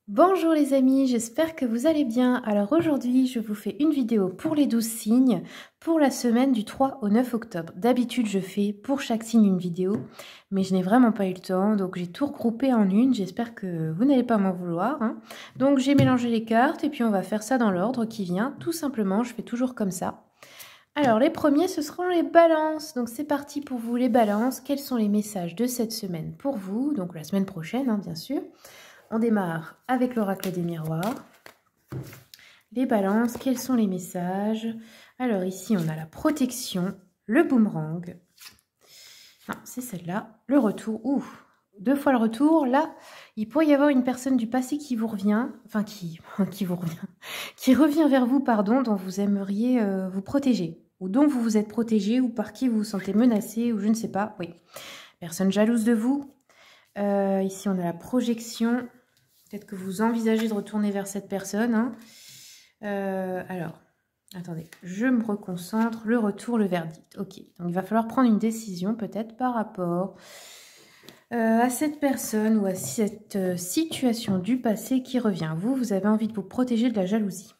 Bonjour les amis, j'espère que vous allez bien. Alors aujourd'hui, je vous fais une vidéo pour les 12 signes pour la semaine du 3 au 9 octobre. D'habitude, je fais pour chaque signe une vidéo, mais je n'ai vraiment pas eu le temps, donc j'ai tout regroupé en une. J'espère que vous n'allez pas m'en vouloir, hein. Donc j'ai mélangé les cartes et puis on va faire ça dans l'ordre qui vient, tout simplement. Je fais toujours comme ça. Alors les premiers, ce seront les balances. Donc c'est parti pour vous les balances. Quels sont les messages de cette semaine pour vous? Donc la semaine prochaine, hein, bien sûr. On démarre avec l'oracle des miroirs. Les balances, quels sont les messages? Alors ici, on a la protection, le boomerang. Non, c'est celle-là. Le retour. Ouh, deux fois le retour. Là, il pourrait y avoir une personne du passé qui vous revient. Enfin, qui vous revient. Qui revient vers vous, pardon, dont vous aimeriez vous protéger. Ou dont vous vous êtes protégé, ou par qui vous vous sentez menacé, ou je ne sais pas. Oui. Personne jalouse de vous. Ici, on a la projection. Peut-être que vous envisagez de retourner vers cette personne, hein. Alors, attendez, je me reconcentre. Le retour, le verdict. Ok, donc il va falloir prendre une décision peut-être par rapport à cette personne ou à cette situation du passé qui revient. Vous avez envie de vous protéger de la jalousie.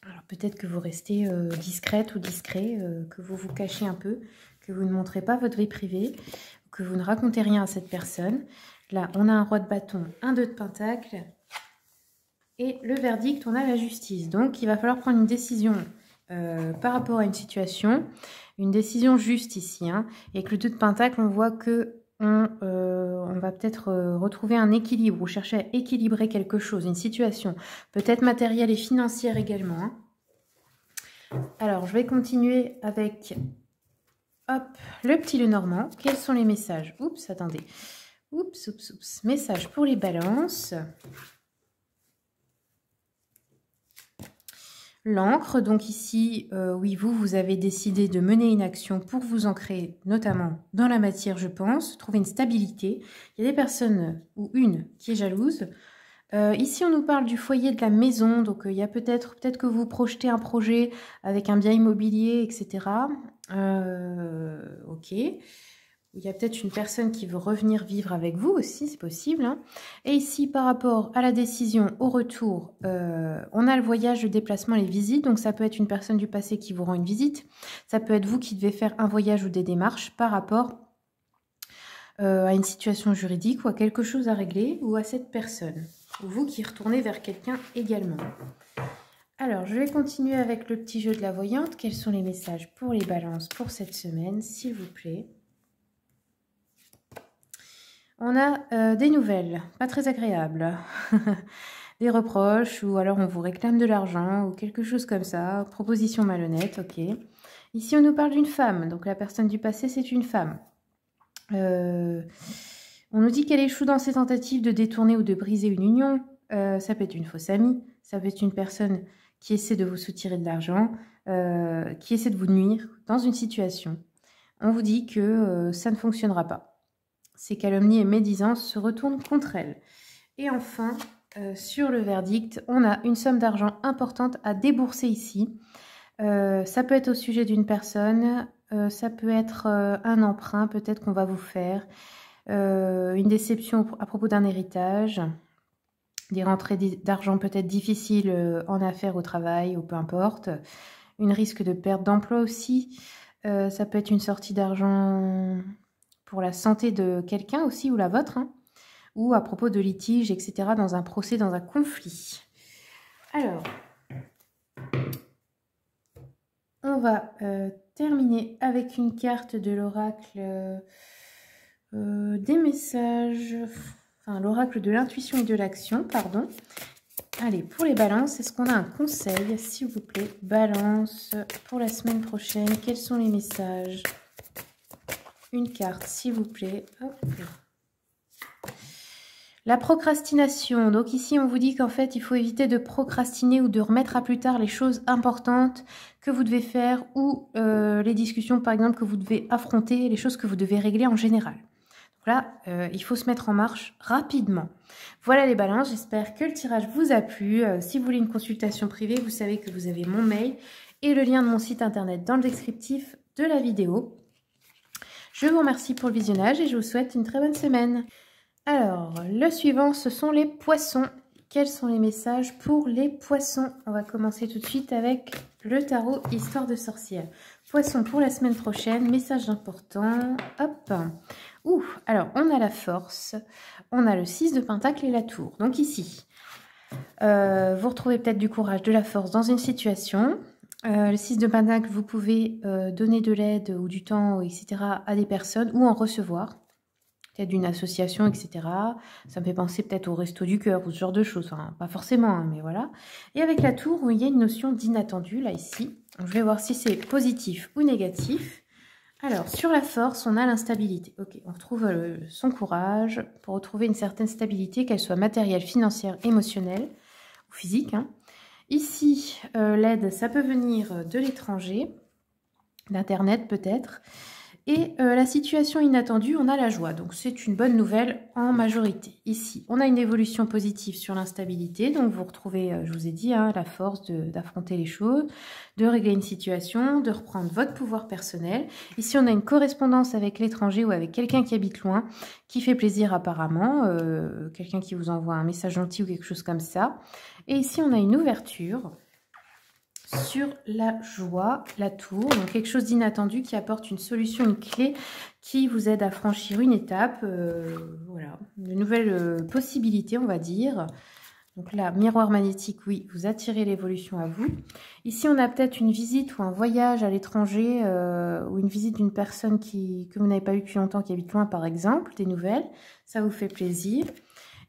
Alors peut-être que vous restez discrète ou discret, que vous vous cachez un peu, que vous ne montrez pas votre vie privée, que vous ne racontez rien à cette personne. Là, on a un roi de bâton, un 2 de pentacle. Et le verdict, on a la justice. Donc, il va falloir prendre une décision par rapport à une situation. Une décision juste ici, hein. Et avec le 2 de pentacle, on voit que on va peut-être retrouver un équilibre ou chercher à équilibrer quelque chose, une situation. Peut-être matérielle et financière également, hein. Alors, je vais continuer avec hop, le petit Lenormand. Quels sont les messages? Oups, attendez. Oups, oups, oups. Message pour les balances. L'encre, donc ici, oui, vous avez décidé de mener une action pour vous ancrer, notamment dans la matière, je pense, trouver une stabilité. Il y a des personnes, ou une, qui est jalouse. Ici, on nous parle du foyer de la maison, donc il y a peut-être que vous projetez un projet avec un bien immobilier, etc. Ok. Il y a peut-être une personne qui veut revenir vivre avec vous aussi, c'est possible, hein. Et ici, par rapport à la décision, au retour, on a le voyage, le déplacement, les visites. Donc, ça peut être une personne du passé qui vous rend une visite. Ça peut être vous qui devez faire un voyage ou des démarches par rapport à une situation juridique ou à quelque chose à régler ou à cette personne. Ou vous qui retournez vers quelqu'un également. Alors, je vais continuer avec le petit jeu de la voyante. Quels sont les messages pour les balances pour cette semaine, s'il vous plaît? On a des nouvelles, pas très agréables, des reproches, ou alors on vous réclame de l'argent, ou quelque chose comme ça, proposition malhonnête, ok. Ici, on nous parle d'une femme, donc la personne du passé, c'est une femme. On nous dit qu'elle échoue dans ses tentatives de détourner ou de briser une union. Ça peut être une fausse amie, ça peut être une personne qui essaie de vous soutirer de l'argent, qui essaie de vous nuire dans une situation. On vous dit que ça ne fonctionnera pas. Ces calomnies et médisances se retournent contre elle. Et enfin, sur le verdict, on a une somme d'argent importante à débourser ici. Ça peut être au sujet d'une personne, ça peut être un emprunt peut-être qu'on va vous faire, une déception à propos d'un héritage, des rentrées d'argent peut-être difficiles en affaires, au travail, ou peu importe, une risque de perte d'emploi aussi. Ça peut être une sortie d'argent pour la santé de quelqu'un aussi, ou la vôtre, hein, ou à propos de litiges, etc., dans un procès, dans un conflit. Alors, on va terminer avec une carte de l'oracle des messages, enfin l'oracle de l'intuition et de l'action, pardon. Allez, pour les balances, est-ce qu'on a un conseil, s'il vous plaît? Balance pour la semaine prochaine, quels sont les messages? Une carte, s'il vous plaît. Hop. La procrastination. Donc ici, on vous dit qu'en fait, il faut éviter de procrastiner ou de remettre à plus tard les choses importantes que vous devez faire ou les discussions, par exemple, que vous devez affronter, les choses que vous devez régler en général. Donc là, il faut se mettre en marche rapidement. Voilà les balances. J'espère que le tirage vous a plu. Si vous voulez une consultation privée, vous savez que vous avez mon mail et le lien de mon site internet dans le descriptif de la vidéo. Je vous remercie pour le visionnage et je vous souhaite une très bonne semaine. Alors, le suivant, ce sont les poissons. Quels sont les messages pour les poissons? On va commencer tout de suite avec le tarot Histoire de sorcière. Poissons pour la semaine prochaine, message important. Hop. Ouh, alors on a la force, on a le 6 de pentacle et la tour. Donc ici, vous retrouvez peut-être du courage, de la force dans une situation. Le 6 de pentacle, vous pouvez donner de l'aide ou du temps, etc. à des personnes ou en recevoir. Peut-être d'une association, etc. Ça me fait penser peut-être au resto du cœur ou ce genre de choses. Enfin, pas forcément, hein, mais voilà. Et avec la tour, il y a une notion d'inattendu, là, ici. Je vais voir si c'est positif ou négatif. Alors, sur la force, on a l'instabilité. Ok, on retrouve son courage pour retrouver une certaine stabilité, qu'elle soit matérielle, financière, émotionnelle ou physique. Hein. Ici, l'aide, ça peut venir de l'étranger, d'Internet peut-être. Et la situation inattendue, on a la joie. Donc, c'est une bonne nouvelle en majorité. Ici, on a une évolution positive sur l'instabilité. Donc, vous retrouvez, je vous ai dit, hein, la force d'affronter les choses, de régler une situation, de reprendre votre pouvoir personnel. Ici, on a une correspondance avec l'étranger ou avec quelqu'un qui habite loin, qui fait plaisir apparemment. Quelqu'un qui vous envoie un message gentil ou quelque chose comme ça. Et ici, on a une ouverture sur la joie, la tour, donc quelque chose d'inattendu qui apporte une solution, une clé qui vous aide à franchir une étape, voilà, de nouvelles possibilités on va dire. Donc là, miroir magnétique, oui, vous attirez l'évolution à vous. Ici, on a peut-être une visite ou un voyage à l'étranger ou une visite d'une personne que vous n'avez pas vue depuis longtemps, qui habite loin par exemple, des nouvelles, ça vous fait plaisir.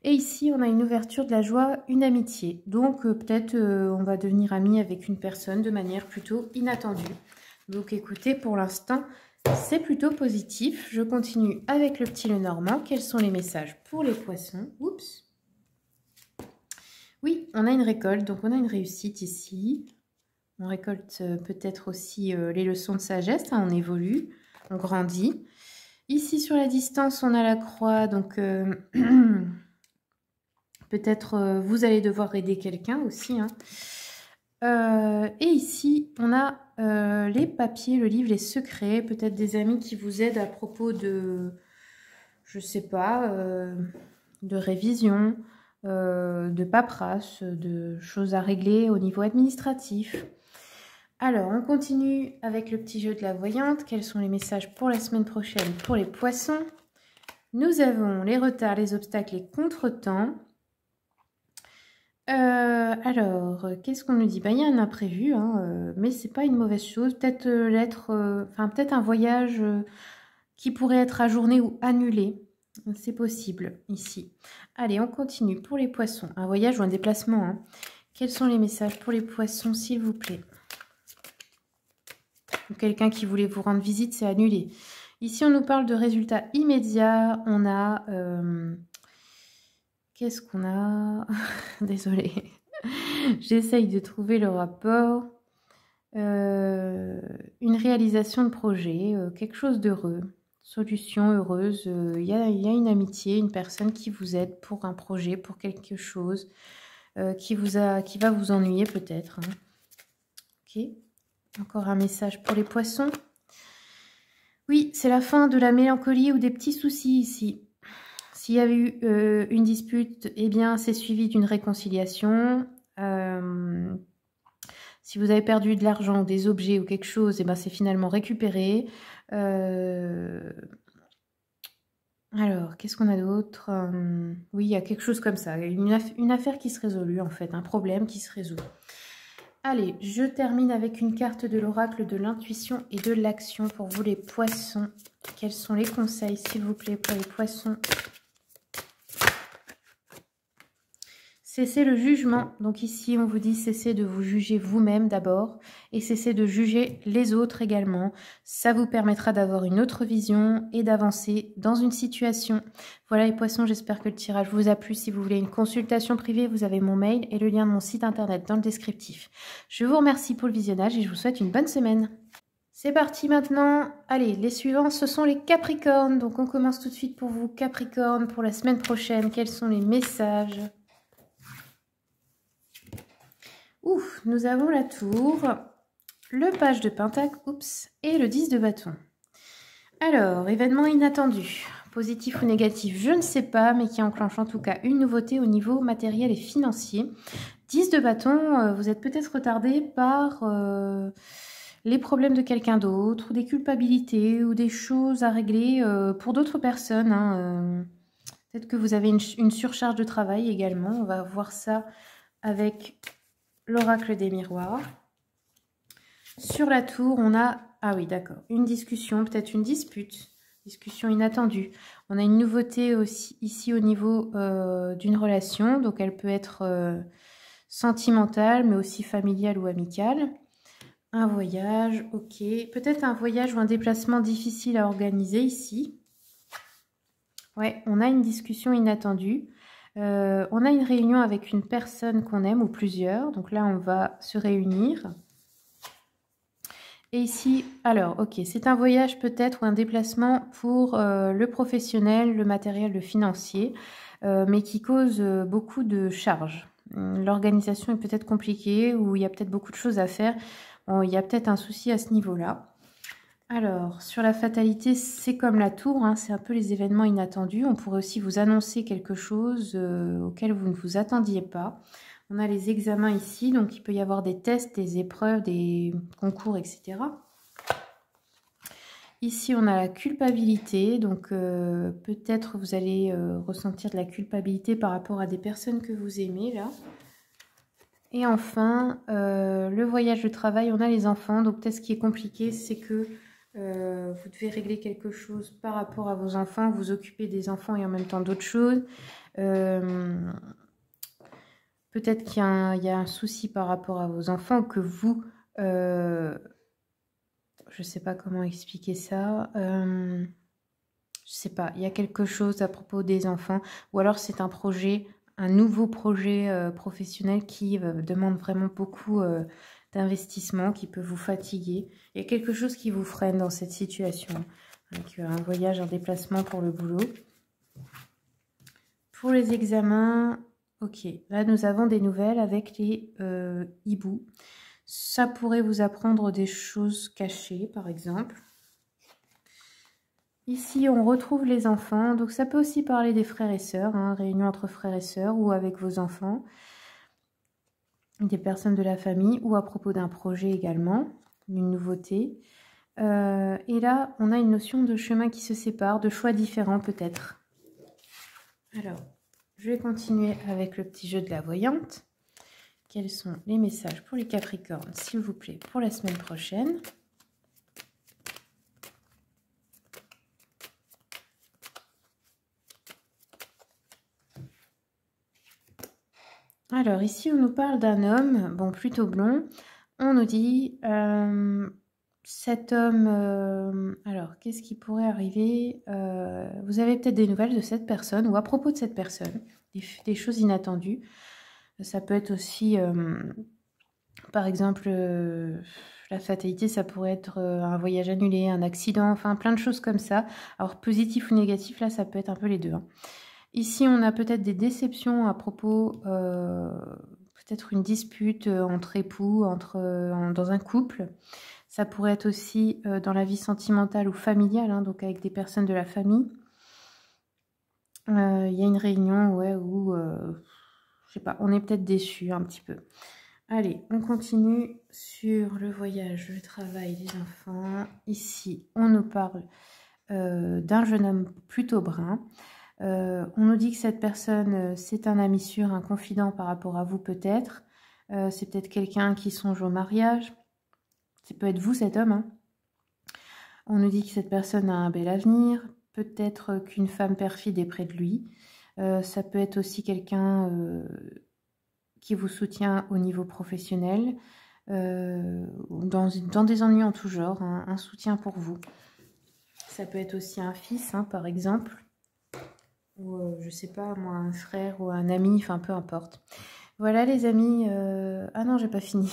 Et ici, on a une ouverture de la joie, une amitié. Donc, peut-être on va devenir amis avec une personne de manière plutôt inattendue. Donc, écoutez, pour l'instant, c'est plutôt positif. Je continue avec le petit Lenormand. Quels sont les messages pour les poissons? Oups. Oui, on a une récolte, donc on a une réussite ici. On récolte peut-être aussi les leçons de sagesse. Hein, on évolue, on grandit. Ici, sur la distance, on a la croix, donc... Peut-être vous allez devoir aider quelqu'un aussi. Hein. Et ici, on a les papiers, le livre, les secrets. Peut-être des amis qui vous aident à propos de, je sais pas, de révision, de paperasse, de choses à régler au niveau administratif. Alors, on continue avec le petit jeu de la voyante. Quels sont les messages pour la semaine prochaine pour les poissons? Nous avons les retards, les obstacles, les contretemps. Alors, qu'est-ce qu'on nous dit? Il y a un imprévu, hein, mais c'est pas une mauvaise chose. Peut-être peut-être un voyage qui pourrait être ajourné ou annulé. C'est possible ici. Allez, on continue pour les poissons. Un voyage ou un déplacement. Hein. Quels sont les messages pour les poissons, s'il vous plaît? Quelqu'un qui voulait vous rendre visite, c'est annulé. Ici, on nous parle de résultats immédiats. On a... Qu'est-ce qu'on a? Désolée. J'essaye de trouver le rapport. Une réalisation de projet, quelque chose d'heureux. Solution heureuse. Il y a une amitié, une personne qui vous aide pour un projet, pour quelque chose qui va vous ennuyer peut-être. Hein. Ok. Encore un message pour les poissons. Oui, c'est la fin de la mélancolie ou des petits soucis ici. S'il y avait eu une dispute, eh bien, c'est suivi d'une réconciliation. Si vous avez perdu de l'argent ou des objets ou quelque chose, eh ben, c'est finalement récupéré. Alors, qu'est-ce qu'on a d'autre? Oui, il y a quelque chose comme ça. Une affaire qui se résout, en fait. Un problème qui se résout. Allez, je termine avec une carte de l'oracle de l'intuition et de l'action pour vous les poissons. Quels sont les conseils, s'il vous plaît, pour les poissons? Cessez le jugement. Donc ici, on vous dit cessez de vous juger vous-même d'abord et cessez de juger les autres également. Ça vous permettra d'avoir une autre vision et d'avancer dans une situation. Voilà les poissons, j'espère que le tirage vous a plu. Si vous voulez une consultation privée, vous avez mon mail et le lien de mon site internet dans le descriptif. Je vous remercie pour le visionnage et je vous souhaite une bonne semaine. C'est parti maintenant. Allez, les suivants, ce sont les Capricornes. Donc on commence tout de suite pour vous, Capricorne, pour la semaine prochaine. Quels sont les messages ? Ouf, nous avons la tour, le page de pentacle, oups, et le 10 de bâton. Alors, événement inattendu. positif ou négatif, je ne sais pas, mais qui enclenche en tout cas une nouveauté au niveau matériel et financier. 10 de bâton, vous êtes peut-être retardé par les problèmes de quelqu'un d'autre, ou des culpabilités, ou des choses à régler pour d'autres personnes. Hein, peut-être que vous avez une surcharge de travail également. On va voir ça avec l'oracle des miroirs. Sur la tour, on a, ah oui d'accord, une discussion, peut-être une dispute, discussion inattendue. On a une nouveauté aussi ici au niveau d'une relation, donc elle peut être sentimentale, mais aussi familiale ou amicale. Un voyage, ok. Peut-être un voyage ou un déplacement difficile à organiser ici. Ouais, on a une discussion inattendue. On a une réunion avec une personne qu'on aime ou plusieurs. Donc là, on va se réunir. Et ici, alors, ok, c'est un voyage peut-être ou un déplacement pour le professionnel, le matériel, le financier, mais qui cause beaucoup de charges. L'organisation est peut-être compliquée ou il y a peut-être beaucoup de choses à faire. Bon, il y a peut-être un souci à ce niveau-là. Alors, sur la fatalité, c'est comme la tour, hein, c'est un peu les événements inattendus. On pourrait aussi vous annoncer quelque chose auquel vous ne vous attendiez pas. On a les examens ici, donc il peut y avoir des tests, des épreuves, des concours, etc. Ici, on a la culpabilité, donc peut-être vous allez ressentir de la culpabilité par rapport à des personnes que vous aimez, là. Et enfin, le voyage de travail, on a les enfants. Donc peut-être ce qui est compliqué, c'est que vous devez régler quelque chose par rapport à vos enfants, vous occuper des enfants et en même temps d'autres choses. Peut-être qu'il y a un souci par rapport à vos enfants, que vous... je ne sais pas comment expliquer ça. Je sais pas, il y a quelque chose à propos des enfants. Ou alors c'est un projet, un nouveau projet professionnel qui demande vraiment beaucoup d'investissement, qui peut vous fatiguer. Il y a quelque chose qui vous freine dans cette situation. Donc un voyage, un déplacement pour le boulot. Pour les examens, ok. Là, nous avons des nouvelles avec les hiboux. Ça pourrait vous apprendre des choses cachées, par exemple. Ici, on retrouve les enfants. Donc, ça peut aussi parler des frères et sœurs, hein, réunion entre frères et sœurs ou avec vos enfants, des personnes de la famille ou à propos d'un projet également, d'une nouveauté. Et là, on a une notion de chemin qui se sépare, de choix différents peut-être. Alors, je vais continuer avec le petit jeu de la voyante. Quels sont les messages pour les Capricornes, s'il vous plaît, pour la semaine prochaine ? Alors, ici, on nous parle d'un homme, bon, plutôt blond. On nous dit, cet homme... alors, qu'est-ce qui pourrait arriver ? Vous avez peut-être des nouvelles de cette personne ou à propos de cette personne, des choses inattendues. Ça peut être aussi, par exemple, la fatalité, ça pourrait être un voyage annulé, un accident, enfin plein de choses comme ça. Alors, positif ou négatif, là, ça peut être un peu les deux. Hein. Ici, on a peut-être des déceptions à propos, peut-être une dispute entre époux, dans un couple. Ça pourrait être aussi dans la vie sentimentale ou familiale, hein, donc avec des personnes de la famille. Il y a une réunion ouais, où, je sais pas, on est peut-être déçu un petit peu. Allez, on continue sur le voyage, le travail des enfants. Ici, on nous parle d'un jeune homme plutôt brun. On nous dit que cette personne, c'est un ami sûr, un confident par rapport à vous peut-être. C'est peut-être quelqu'un qui songe au mariage. Ça peut être vous, cet homme. Hein. On nous dit que cette personne a un bel avenir. Peut-être qu'une femme perfide est près de lui. Ça peut être aussi quelqu'un qui vous soutient au niveau professionnel. Dans des ennuis en tout genre. Hein, un soutien pour vous. Ça peut être aussi un fils, hein, par exemple. Ou je sais pas moi, un frère ou un ami, enfin peu importe. Voilà les amis, ah non j'ai pas fini,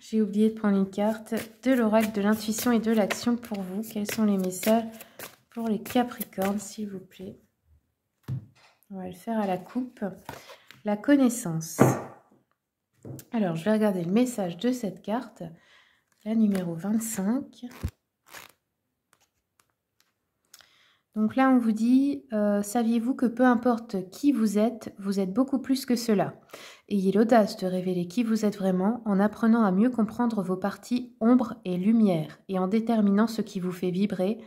j'ai oublié de prendre une carte de l'oracle de l'intuition et de l'action pour vous. Quels sont les messages pour les Capricornes s'il vous plaît? On va le faire à la coupe. La connaissance. Alors je vais regarder le message de cette carte, la numéro 25. Donc là, on vous dit, saviez-vous que peu importe qui vous êtes beaucoup plus que cela. Ayez l'audace de révéler qui vous êtes vraiment en apprenant à mieux comprendre vos parties ombre et lumière et en déterminant ce qui vous fait vibrer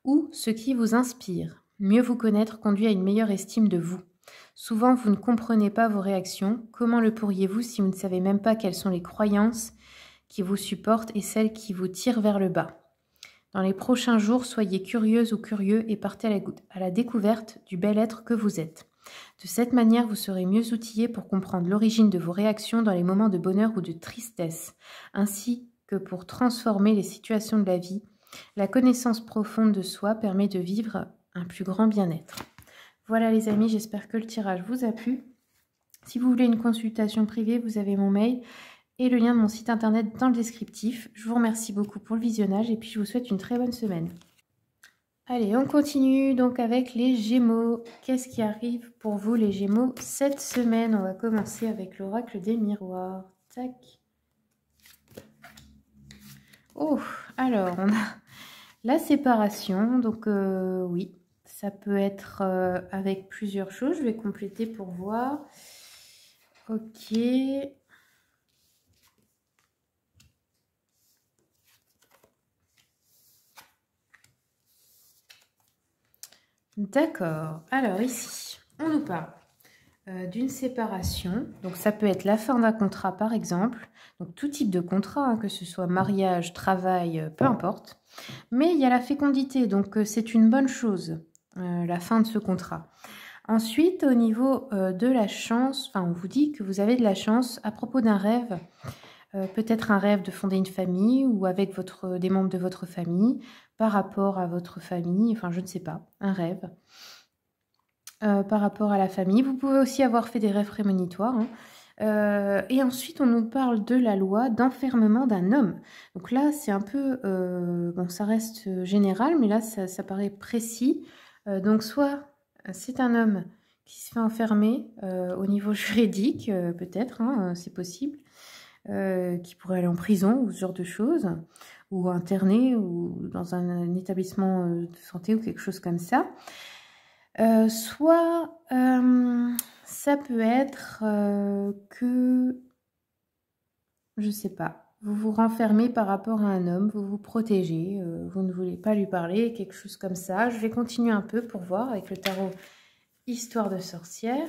ou ce qui vous inspire. Mieux vous connaître conduit à une meilleure estime de vous. Souvent, vous ne comprenez pas vos réactions. Comment le pourriez-vous si vous ne savez même pas quelles sont les croyances qui vous supportent et celles qui vous tirent vers le bas? Dans les prochains jours, soyez curieuse ou curieux et partez à la découverte du bel être que vous êtes. De cette manière, vous serez mieux outillé pour comprendre l'origine de vos réactions dans les moments de bonheur ou de tristesse, ainsi que pour transformer les situations de la vie. La connaissance profonde de soi permet de vivre un plus grand bien-être. Voilà les amis, j'espère que le tirage vous a plu. Si vous voulez une consultation privée, vous avez mon mail et le lien de mon site internet dans le descriptif. Je vous remercie beaucoup pour le visionnage et puis je vous souhaite une très bonne semaine. Allez, on continue donc avec les Gémeaux. Qu'est-ce qui arrive pour vous les Gémeaux cette semaine? On va commencer avec l'oracle des miroirs. Tac. Oh, alors on a la séparation. Donc oui, ça peut être avec plusieurs choses. Je vais compléter pour voir. Ok. D'accord. Alors ici, on nous parle d'une séparation. Donc ça peut être la fin d'un contrat par exemple. Donc tout type de contrat, hein, que ce soit mariage, travail, peu importe. Mais il y a la fécondité, donc c'est une bonne chose, la fin de ce contrat. Ensuite, au niveau de la chance, on vous dit que vous avez de la chance à propos d'un rêve. Peut-être un rêve de fonder une famille ou avec des membres de votre famille, par rapport à votre famille, enfin je ne sais pas, un rêve. Par rapport à la famille. Vous pouvez aussi avoir fait des rêves prémonitoires. Hein. Et ensuite, on nous parle de la loi d'enfermement d'un homme. Donc là, c'est un peu... bon, ça reste général, mais là, ça paraît précis. Donc soit c'est un homme qui se fait enfermer au niveau juridique, peut-être, hein, c'est possible. Qui pourrait aller en prison ou ce genre de choses, ou interné, ou dans un établissement de santé ou quelque chose comme ça. Soit ça peut être que, je sais pas, vous vous renfermez par rapport à un homme, vous vous protégez, vous ne voulez pas lui parler, quelque chose comme ça. Je vais continuer un peu pour voir avec le tarot Histoire de sorcière.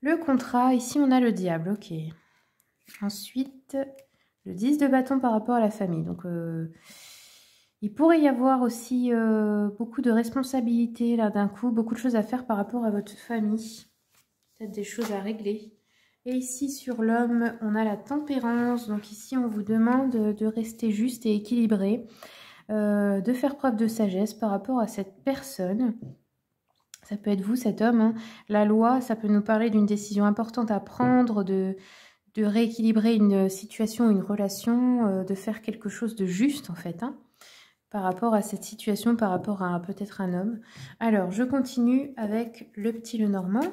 Le contrat, ici on a le diable, ok. Ensuite, le 10 de bâton par rapport à la famille. Donc, il pourrait y avoir aussi beaucoup de responsabilités là d'un coup, beaucoup de choses à faire par rapport à votre famille. Peut-être des choses à régler. Et ici, sur l'homme, on a la tempérance. Donc ici, on vous demande de rester juste et équilibré, de faire preuve de sagesse par rapport à cette personne. Ça peut être vous, cet homme. Hein. La loi, ça peut nous parler d'une décision importante à prendre, de rééquilibrer une situation, une relation, de faire quelque chose de juste, en fait, hein, par rapport à cette situation, par rapport à peut-être un homme. Alors, je continue avec le petit Lenormand.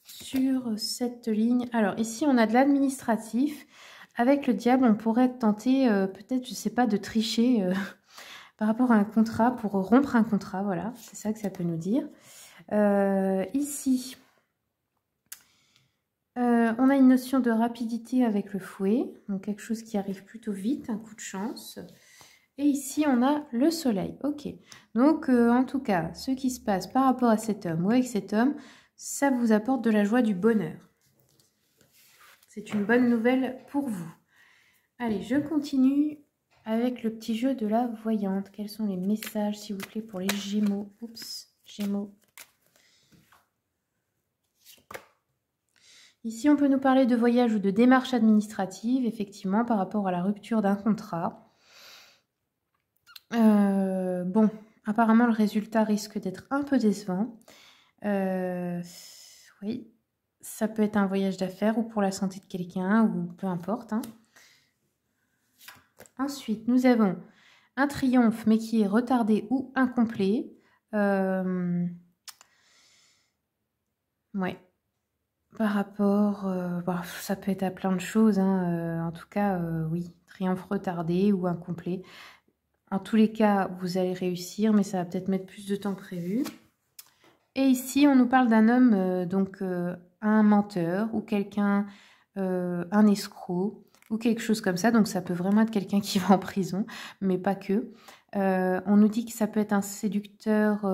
Sur cette ligne, alors ici, on a de l'administratif. Avec le diable, on pourrait tenter, peut-être, je ne sais pas, de tricher... par rapport à un contrat, pour rompre un contrat, voilà, c'est ça que ça peut nous dire. Ici, on a une notion de rapidité avec le fouet, donc quelque chose qui arrive plutôt vite, un coup de chance. Et ici, on a le soleil, ok. Donc, en tout cas, ce qui se passe par rapport à cet homme ou avec cet homme, ça vous apporte de la joie, du bonheur. C'est une bonne nouvelle pour vous. Allez, je continue avec le petit jeu de la voyante. Quels sont les messages, s'il vous plaît, pour les Gémeaux? Oups, Gémeaux. Ici, on peut nous parler de voyage ou de démarche administrative, effectivement, par rapport à la rupture d'un contrat. Bon, apparemment, le résultat risque d'être un peu décevant. Oui, ça peut être un voyage d'affaires ou pour la santé de quelqu'un, ou peu importe, hein. Ensuite, nous avons un triomphe, mais qui est retardé ou incomplet. Ouais. Par rapport... ça peut être à plein de choses. Hein, en tout cas, oui, triomphe retardé ou incomplet. En tous les cas, vous allez réussir, mais ça va peut-être mettre plus de temps que prévu. Et ici, on nous parle d'un homme, un menteur ou quelqu'un, un escroc ou quelque chose comme ça. Donc, ça peut vraiment être quelqu'un qui va en prison, mais pas que. On nous dit que ça peut être un séducteur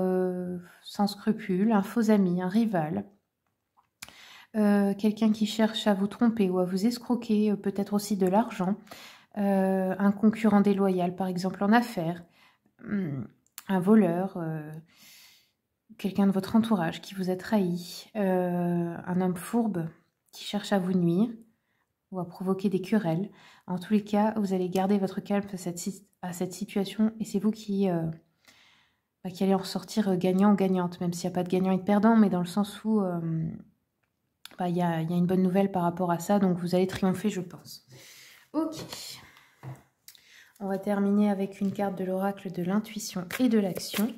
sans scrupules, un faux ami, un rival. Quelqu'un qui cherche à vous tromper ou à vous escroquer, peut-être aussi de l'argent. Un concurrent déloyal, par exemple en affaires. Un voleur. Quelqu'un de votre entourage qui vous a trahi, un homme fourbe qui cherche à vous nuire ou à provoquer des querelles. En tous les cas, vous allez garder votre calme à cette situation et c'est vous qui allez en ressortir gagnant ou gagnante, même s'il n'y a pas de gagnant et de perdant, mais dans le sens où il y a une bonne nouvelle par rapport à ça, donc vous allez triompher, je pense. Ok. On va terminer avec une carte de l'oracle de l'intuition et de l'action.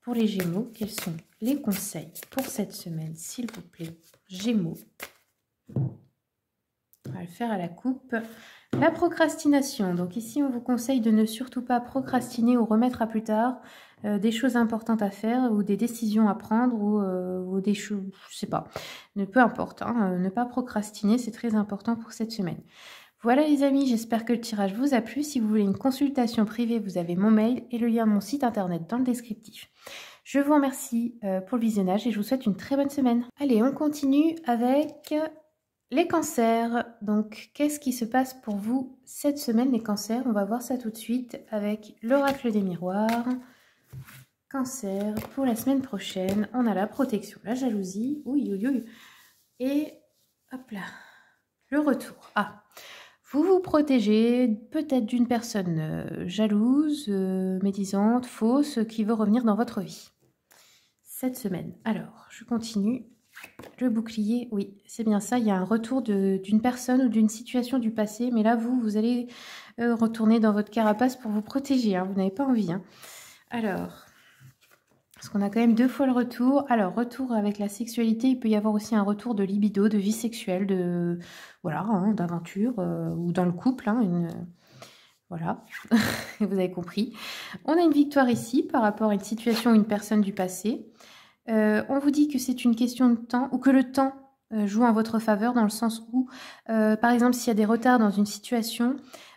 Pour les Gémeaux, quels sont les conseils pour cette semaine, s'il vous plaît? Gémeaux. On va le faire à la coupe. La procrastination. Donc ici, on vous conseille de ne surtout pas procrastiner ou remettre à plus tard des choses importantes à faire ou des décisions à prendre ou des choses, je sais pas. Peu importe, hein, ne pas procrastiner, c'est très important pour cette semaine. Voilà les amis, j'espère que le tirage vous a plu. Si vous voulez une consultation privée, vous avez mon mail et le lien de mon site internet dans le descriptif. Je vous remercie pour le visionnage et je vous souhaite une très bonne semaine. Allez, on continue avec les cancers. Donc, qu'est-ce qui se passe pour vous cette semaine, les cancers? On va voir ça tout de suite avec l'oracle des miroirs. Cancer, pour la semaine prochaine, on a la protection, la jalousie, et hop là, le retour. Ah, vous vous protégez peut-être d'une personne jalouse, médisante, fausse, qui veut revenir dans votre vie cette semaine. Alors, je continue. Le bouclier, oui, c'est bien ça. Il y a un retour d'une personne ou d'une situation du passé, mais là, vous allez retourner dans votre carapace pour vous protéger. Hein, vous n'avez pas envie. Hein. Alors, parce qu'on a quand même 2 fois le retour. Alors, retour avec la sexualité, il peut y avoir aussi un retour de libido, de vie sexuelle, d'aventure, ou dans le couple, hein, voilà, vous avez compris. On a une victoire ici par rapport à une situation ou une personne du passé. On vous dit que c'est une question de temps ou que le temps joue en votre faveur dans le sens où, par exemple, s'il y a des retards dans une situation,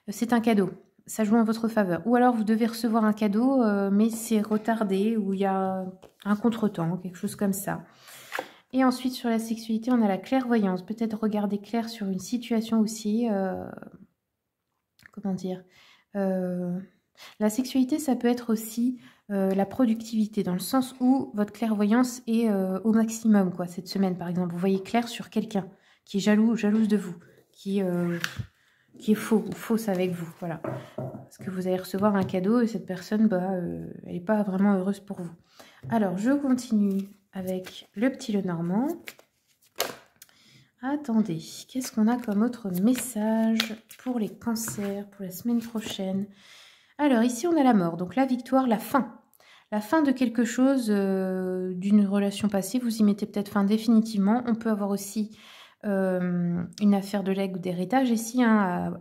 c'est un cadeau. Ça joue en votre faveur. Ou alors vous devez recevoir un cadeau, mais c'est retardé ou il y a un contretemps, quelque chose comme ça. Et ensuite, sur la sexualité, on a la clairvoyance. Peut-être regarder clair sur une situation aussi. Comment dire, la sexualité, ça peut être aussi la productivité, dans le sens où votre clairvoyance est au maximum, quoi, cette semaine, par exemple. Vous voyez clair sur quelqu'un qui est jaloux ou jalouse de vous, qui est faux ou fausse avec vous, voilà. Parce que vous allez recevoir un cadeau et cette personne, elle n'est pas vraiment heureuse pour vous. Alors, je continue avec le petit Lenormand. Attendez, qu'est-ce qu'on a comme autre message pour les cancers, pour la semaine prochaine? Alors, ici, on a la mort, donc la victoire, la fin. La fin de quelque chose, d'une relation passée, vous y mettez peut-être fin définitivement. On peut avoir aussi une affaire de legs ou d'héritage ici, hein,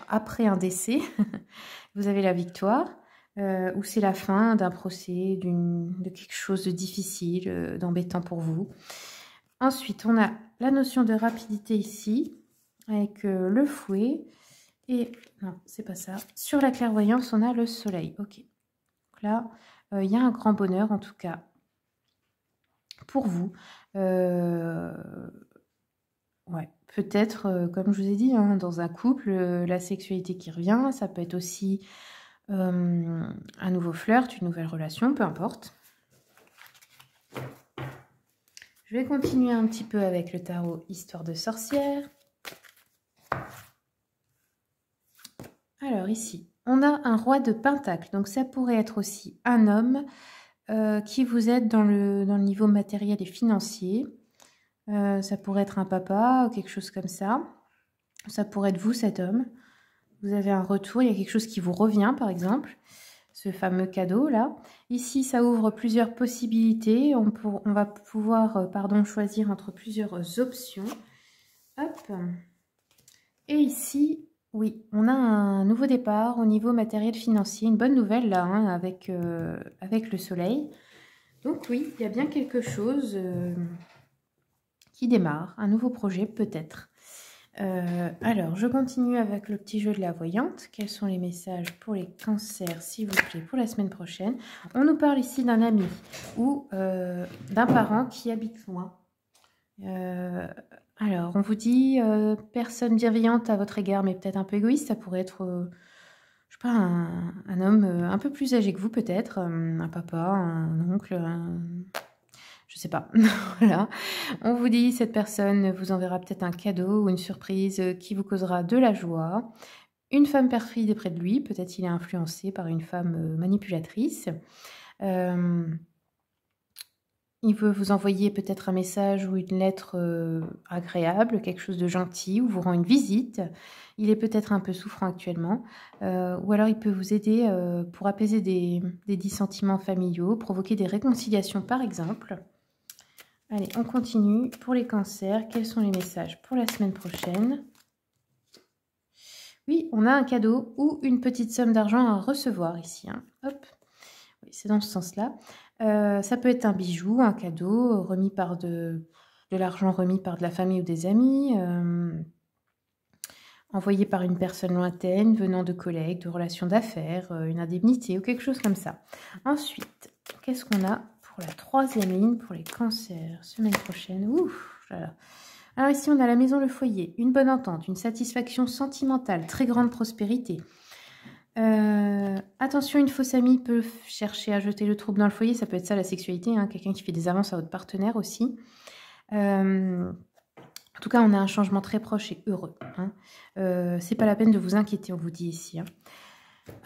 après un décès, vous avez la victoire, ou c'est la fin d'un procès, de quelque chose de difficile, d'embêtant pour vous. Ensuite, on a la notion de rapidité ici, avec le fouet, et non, c'est pas ça. Sur la clairvoyance, on a le soleil, ok. Donc là, il y a un grand bonheur, en tout cas, pour vous. Ouais, peut-être, comme je vous ai dit, hein, dans un couple, la sexualité qui revient, ça peut être aussi un nouveau flirt, une nouvelle relation, peu importe. Je vais continuer un petit peu avec le tarot Histoire de sorcière. Alors ici, on a un roi de pentacle, donc ça pourrait être aussi un homme qui vous aide dans le niveau matériel et financier. Ça pourrait être un papa ou quelque chose comme ça. Ça pourrait être vous, cet homme. Vous avez un retour, il y a quelque chose qui vous revient, par exemple. Ce fameux cadeau-là. Ici, ça ouvre plusieurs possibilités. On va pouvoir choisir entre plusieurs options. Hop. Et ici, Oui, on a un nouveau départ au niveau matériel financier. Une bonne nouvelle là, hein, avec le soleil. Donc oui, il y a bien quelque chose qui démarre. Un nouveau projet peut-être. Alors, je continue avec le petit jeu de la voyante. Quels sont les messages pour les cancers, s'il vous plaît, pour la semaine prochaine? On nous parle ici d'un ami ou d'un parent qui habite loin. Alors, on vous dit personne bienveillante à votre égard, mais peut-être un peu égoïste. Ça pourrait être, je sais pas, un homme un peu plus âgé que vous, peut-être. Un papa, un oncle, je sais pas. Voilà. On vous dit cette personne vous enverra peut-être un cadeau ou une surprise qui vous causera de la joie. Une femme perfide est près de lui. Peut-être il est influencé par une femme manipulatrice. Il veut vous envoyer peut-être un message ou une lettre agréable, quelque chose de gentil, ou vous rend une visite. Il est peut-être un peu souffrant actuellement. Ou alors il peut vous aider pour apaiser des dissentiments familiaux, provoquer des réconciliations par exemple. Allez, on continue. Pour les cancers, quels sont les messages pour la semaine prochaine? Oui, on a un cadeau ou une petite somme d'argent à recevoir ici. Hein. Hop, oui, c'est dans ce sens-là. Ça peut être un bijou, un cadeau remis par de l'argent remis par de la famille ou des amis, envoyé par une personne lointaine, venant de collègues, de relations d'affaires, une indemnité ou quelque chose comme ça. Ensuite, qu'est-ce qu'on a pour la troisième ligne, pour les cancers, semaine prochaine? Ouf, voilà. Alors ici, on a la maison, le foyer, une bonne entente, une satisfaction sentimentale, très grande prospérité. Attention, une fausse amie peut chercher à jeter le trouble dans le foyer. Ça peut être ça la sexualité, hein, quelqu'un qui fait des avances à votre partenaire aussi. En tout cas, on a un changement très proche et heureux. Hein. C'est pas la peine de vous inquiéter, on vous dit ici. Hein.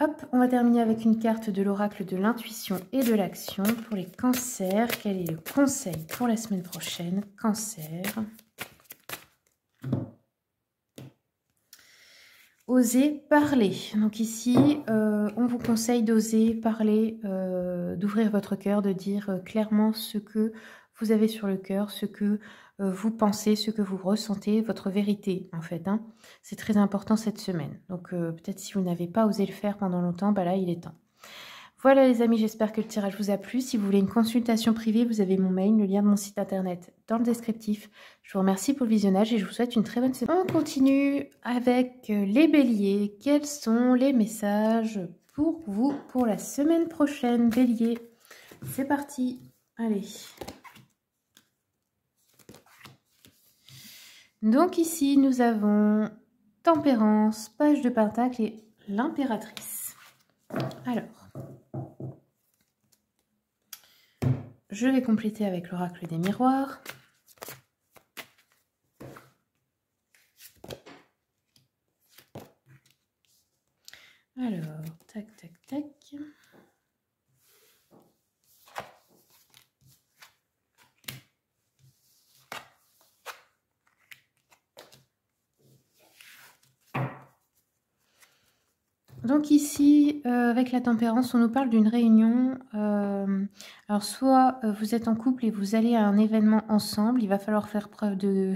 Hop, on va terminer avec une carte de l'oracle de l'intuition et de l'action pour les cancers. Quel est le conseil pour la semaine prochaine? Cancer. Oser parler. Donc ici, on vous conseille d'oser parler, d'ouvrir votre cœur, de dire clairement ce que vous avez sur le cœur, ce que vous pensez, ce que vous ressentez, votre vérité en fait. Hein. C'est très important cette semaine. Donc peut-être si vous n'avez pas osé le faire pendant longtemps, bah là il est temps. Voilà les amis, j'espère que le tirage vous a plu. Si vous voulez une consultation privée, vous avez mon mail, le lien de mon site internet dans le descriptif. Je vous remercie pour le visionnage et je vous souhaite une très bonne semaine. On continue avec les béliers. Quels sont les messages pour vous pour la semaine prochaine, bélier? C'est parti. Allez. Donc ici, nous avons Tempérance, page de Pentacle et l'impératrice. Alors. Je vais compléter avec l'oracle des miroirs. Alors, tac, tac, tac. Donc ici, avec la tempérance, on nous parle d'une réunion. Alors soit vous êtes en couple et vous allez à un événement ensemble, il va falloir faire preuve de,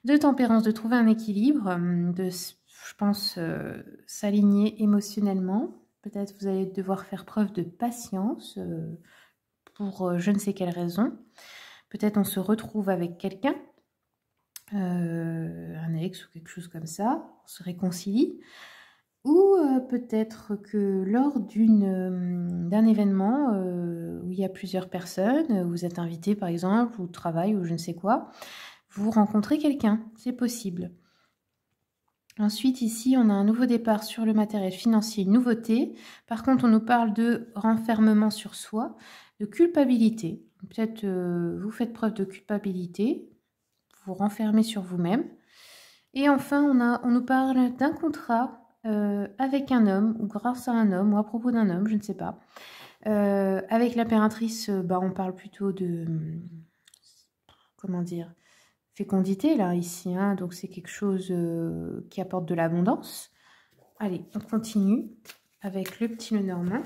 de tempérance, de trouver un équilibre, de, je pense, s'aligner émotionnellement. Peut-être vous allez devoir faire preuve de patience pour je ne sais quelle raison. Peut-être on se retrouve avec quelqu'un, un ex ou quelque chose comme ça, on se réconcilie. Ou peut-être que lors d'un événement où il y a plusieurs personnes, vous êtes invité par exemple, ou travail, ou je ne sais quoi, vous rencontrez quelqu'un, c'est possible. Ensuite, ici, on a un nouveau départ sur le matériel financier, une nouveauté. Par contre, on nous parle de renfermement sur soi, de culpabilité. Peut-être vous faites preuve de culpabilité, vous renfermez sur vous-même. Et enfin, on nous parle d'un contrat avec un homme, ou grâce à un homme, ou à propos d'un homme, je ne sais pas. Avec l'impératrice, on parle plutôt de, comment dire, fécondité, là, ici. Hein, donc, c'est quelque chose qui apporte de l'abondance. Allez, on continue avec le petit Lenormand.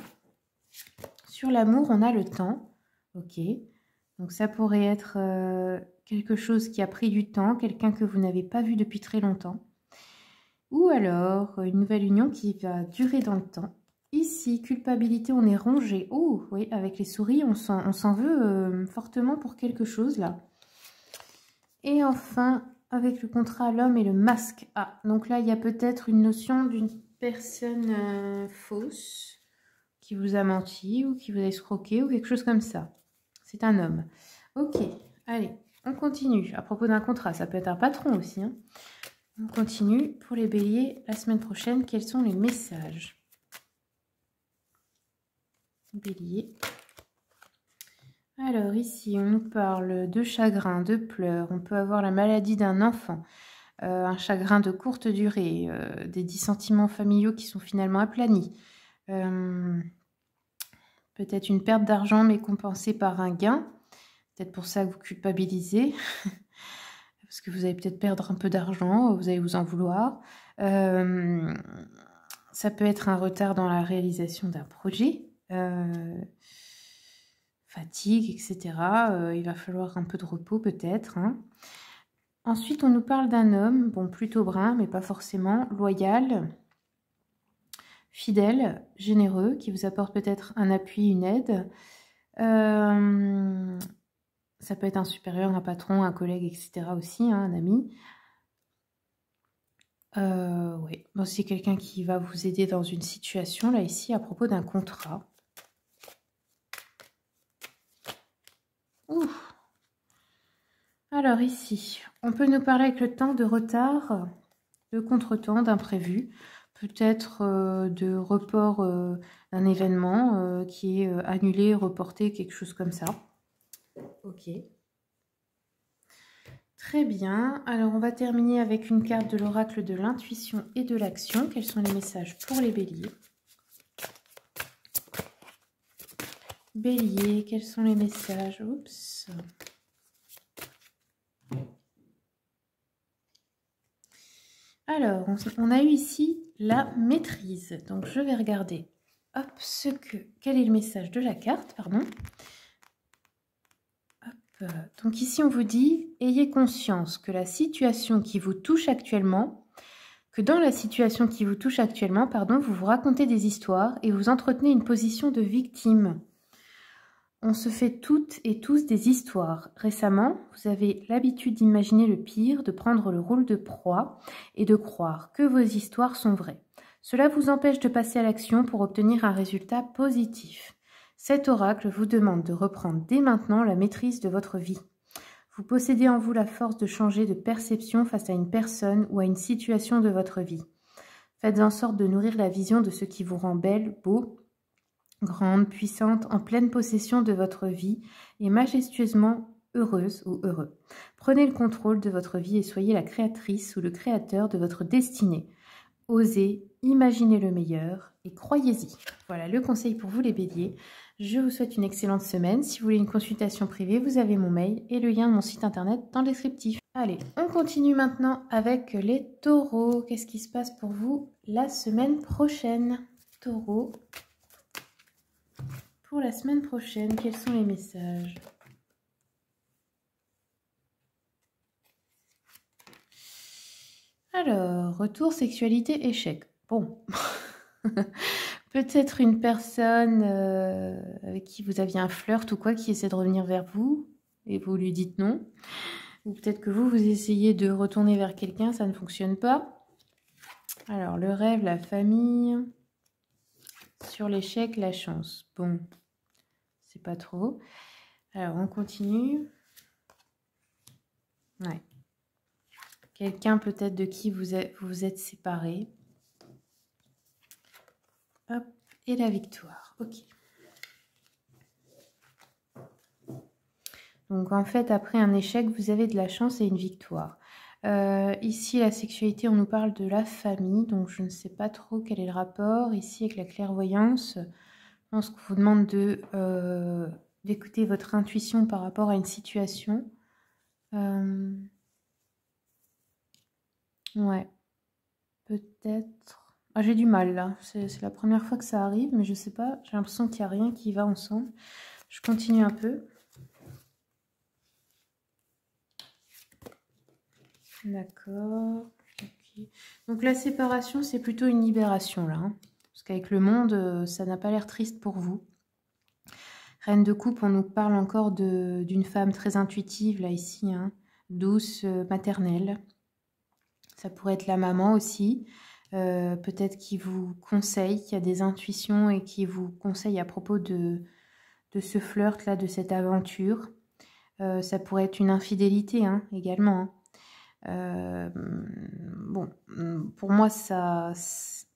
Sur l'amour, on a le temps. Ok. Donc, ça pourrait être... quelque chose qui a pris du temps, quelqu'un que vous n'avez pas vu depuis très longtemps. Ou alors, une nouvelle union qui va durer dans le temps. Ici, culpabilité, on est rongé. Oh, oui, avec les souris, on s'en veut fortement pour quelque chose, là. Et enfin, avec le contrat, l'homme et le masque. Ah, donc là, il y a peut-être une notion d'une personne fausse qui vous a menti ou qui vous a escroqué ou quelque chose comme ça. C'est un homme. Ok, allez, on continue. À propos d'un contrat, ça peut être un patron aussi, hein. On continue. Pour les béliers, la semaine prochaine, quels sont les messages? Bélier. Alors ici, on nous parle de chagrin, de pleurs. On peut avoir la maladie d'un enfant, un chagrin de courte durée, des dissentiments familiaux qui sont finalement aplanis. Peut-être une perte d'argent mais compensée par un gain. Peut-être pour ça que vous culpabilisez. Parce que vous allez peut-être perdre un peu d'argent, vous allez vous en vouloir. Ça peut être un retard dans la réalisation d'un projet. Fatigue, etc. Il va falloir un peu de repos peut-être, hein. Ensuite, on nous parle d'un homme, bon, plutôt brun, mais pas forcément, loyal, fidèle, généreux, qui vous apporte peut-être un appui, une aide. Ça peut être un supérieur, un patron, un collègue, etc. aussi, hein, un ami. Oui, bon, c'est quelqu'un qui va vous aider dans une situation, là, ici, à propos d'un contrat. Ouh. Alors, ici, on peut nous parler avec le temps de retard, de contretemps, d'imprévu, peut-être de report d'un événement qui est annulé, reporté, quelque chose comme ça. Ok. Très bien. Alors, on va terminer avec une carte de l'oracle de l'intuition et de l'action. Quels sont les messages pour les béliers? Bélier, quels sont les messages? Oups. Alors, on a eu ici la maîtrise. Donc, je vais regarder hop, quel est le message de la carte, pardon. Hop. Donc ici, on vous dit, ayez conscience que dans la situation qui vous touche actuellement, pardon, vous vous racontez des histoires et vous entretenez une position de victime. On se fait toutes et tous des histoires. Récemment, vous avez l'habitude d'imaginer le pire, de prendre le rôle de proie et de croire que vos histoires sont vraies. Cela vous empêche de passer à l'action pour obtenir un résultat positif. Cet oracle vous demande de reprendre dès maintenant la maîtrise de votre vie. Vous possédez en vous la force de changer de perception face à une personne ou à une situation de votre vie. Faites en sorte de nourrir la vision de ce qui vous rend belle, beau, grande, puissante, en pleine possession de votre vie et majestueusement heureuse ou heureux. Prenez le contrôle de votre vie et soyez la créatrice ou le créateur de votre destinée. Osez, imaginez le meilleur et croyez-y. Voilà le conseil pour vous les béliers. Je vous souhaite une excellente semaine. Si vous voulez une consultation privée, vous avez mon mail et le lien de mon site internet dans le descriptif. Allez, on continue maintenant avec les taureaux. Qu'est-ce qui se passe pour vous la semaine prochaine? Taureau. Pour la semaine prochaine, quels sont les messages? Alors, retour, sexualité, échec. Bon, peut-être une personne avec qui vous aviez un flirt ou quoi, qui essaie de revenir vers vous et vous lui dites non. Ou peut-être que vous essayez de retourner vers quelqu'un, ça ne fonctionne pas. Alors, le rêve, la famille. Sur l'échec, la chance. Bon, c'est pas trop. Alors, on continue. Ouais. Quelqu'un peut-être de qui vous êtes séparés. Hop, et la victoire. Ok. Donc, en fait, après un échec, vous avez de la chance et une victoire. Ici, la sexualité, on nous parle de la famille. Donc, je ne sais pas trop quel est le rapport. Ici, avec la clairvoyance, je pense qu'on vous demande d'écouter votre intuition par rapport à une situation. Ouais, peut-être. Ah, j'ai du mal là. C'est la première fois que ça arrive, mais je sais pas. J'ai l'impression qu'il n'y a rien qui va ensemble. Je continue un peu. D'accord. Ok. Donc la séparation, c'est plutôt une libération là. Hein, parce qu'avec le monde, ça n'a pas l'air triste pour vous. Reine de coupe, on nous parle encore d'une femme très intuitive là ici. Hein, douce, maternelle. Ça pourrait être la maman aussi. Peut-être qui vous conseille, qui a des intuitions et qui vous conseille à propos de ce flirt là, de cette aventure. Ça pourrait être une infidélité hein, également. Hein. Bon, pour moi, ça,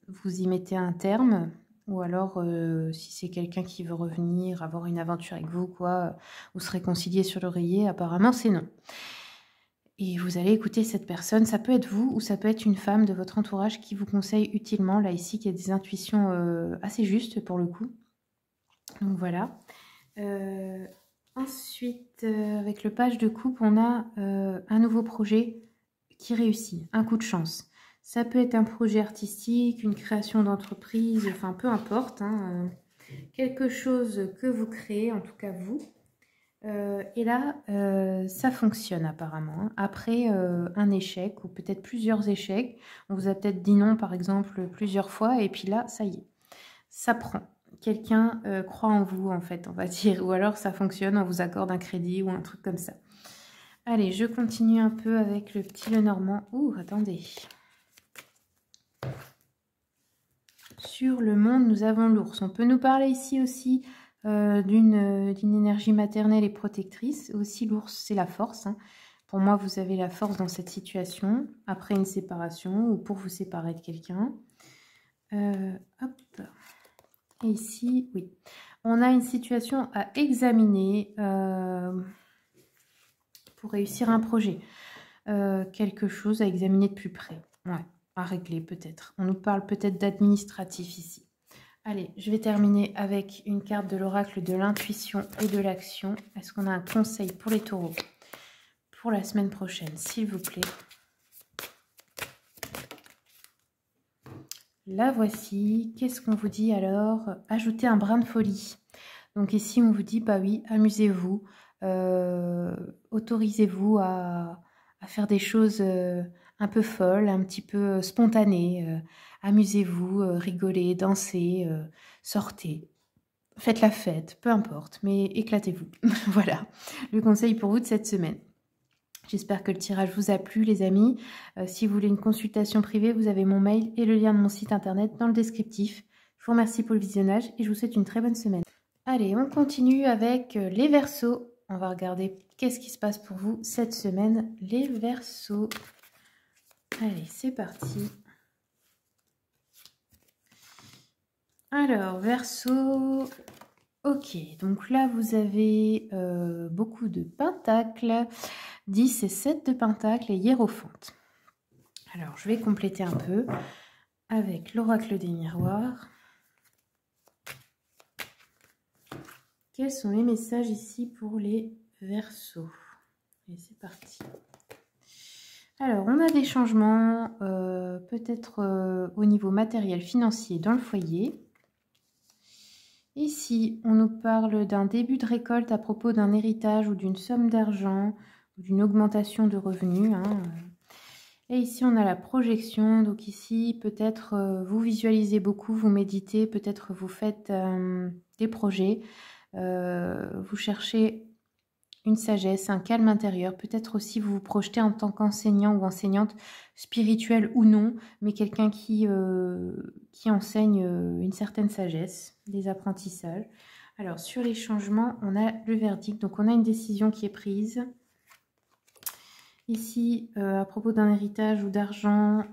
vous y mettez un terme. Ou alors, si c'est quelqu'un qui veut revenir, avoir une aventure avec vous, quoi, ou se réconcilier sur l'oreiller, apparemment, c'est non. Et vous allez écouter cette personne. Ça peut être vous ou ça peut être une femme de votre entourage qui vous conseille utilement. Là, ici, qui a des intuitions assez justes pour le coup. Donc, voilà. Ensuite, avec le page de coupe, on a un nouveau projet qui réussit, un coup de chance. Ça peut être un projet artistique, une création d'entreprise, enfin peu importe. Hein, quelque chose que vous créez, en tout cas vous. Et là, ça fonctionne apparemment. Hein. Après un échec ou peut-être plusieurs échecs, on vous a peut-être dit non par exemple plusieurs fois et puis là, ça y est, ça prend. Quelqu'un croit en vous en fait, on va dire. Ou alors ça fonctionne, on vous accorde un crédit ou un truc comme ça. Allez, je continue un peu avec le petit Lenormand. Ouh, attendez. Sur le monde, nous avons l'ours. On peut nous parler ici aussi d'une énergie maternelle et protectrice. Aussi, l'ours, c'est la force. Hein. Pour moi, vous avez la force dans cette situation, après une séparation ou pour vous séparer de quelqu'un. Hop. Et ici, oui. On a une situation à examiner pour réussir un projet. Quelque chose à examiner de plus près. Ouais, à régler peut-être. On nous parle peut-être d'administratif ici. Allez, je vais terminer avec une carte de l'oracle de l'intuition et de l'action. Est-ce qu'on a un conseil pour les taureaux pour la semaine prochaine, s'il vous plaît? La voici. Qu'est-ce qu'on vous dit alors? Ajoutez un brin de folie. Donc ici, on vous dit, bah oui, amusez-vous. Autorisez-vous à faire des choses un peu folles, un petit peu spontanées. Amusez-vous, rigolez, dansez, sortez. Faites la fête, peu importe, mais éclatez-vous. Voilà, le conseil pour vous de cette semaine. J'espère que le tirage vous a plu, les amis. Si vous voulez une consultation privée, vous avez mon mail et le lien de mon site internet dans le descriptif. Je vous remercie pour le visionnage et je vous souhaite une très bonne semaine. Allez, on continue avec les Verseaux. On va regarder qu'est-ce qui se passe pour vous cette semaine, les Verseaux. Allez, c'est parti. Alors, Verseau, ok, donc là vous avez beaucoup de pentacles, 10 et 7 de pentacles et hiérophante. Alors, je vais compléter un peu avec l'oracle des miroirs. Quels sont les messages ici pour les Verseaux? Et c'est parti. Alors, on a des changements, peut-être au niveau matériel, financier dans le foyer. Ici, on nous parle d'un début de récolte à propos d'un héritage ou d'une somme d'argent ou d'une augmentation de revenus. Hein. Et ici, on a la projection. Donc ici, peut-être vous visualisez beaucoup, vous méditez, peut-être vous faites des projets. Vous cherchez une sagesse, un calme intérieur. Peut-être aussi vous vous projetez en tant qu'enseignant ou enseignante spirituelle ou non, mais quelqu'un qui enseigne une certaine sagesse, des apprentissages. Alors, sur les changements, on a le verdict. Donc, on a une décision qui est prise. Ici, à propos d'un héritage ou d'argent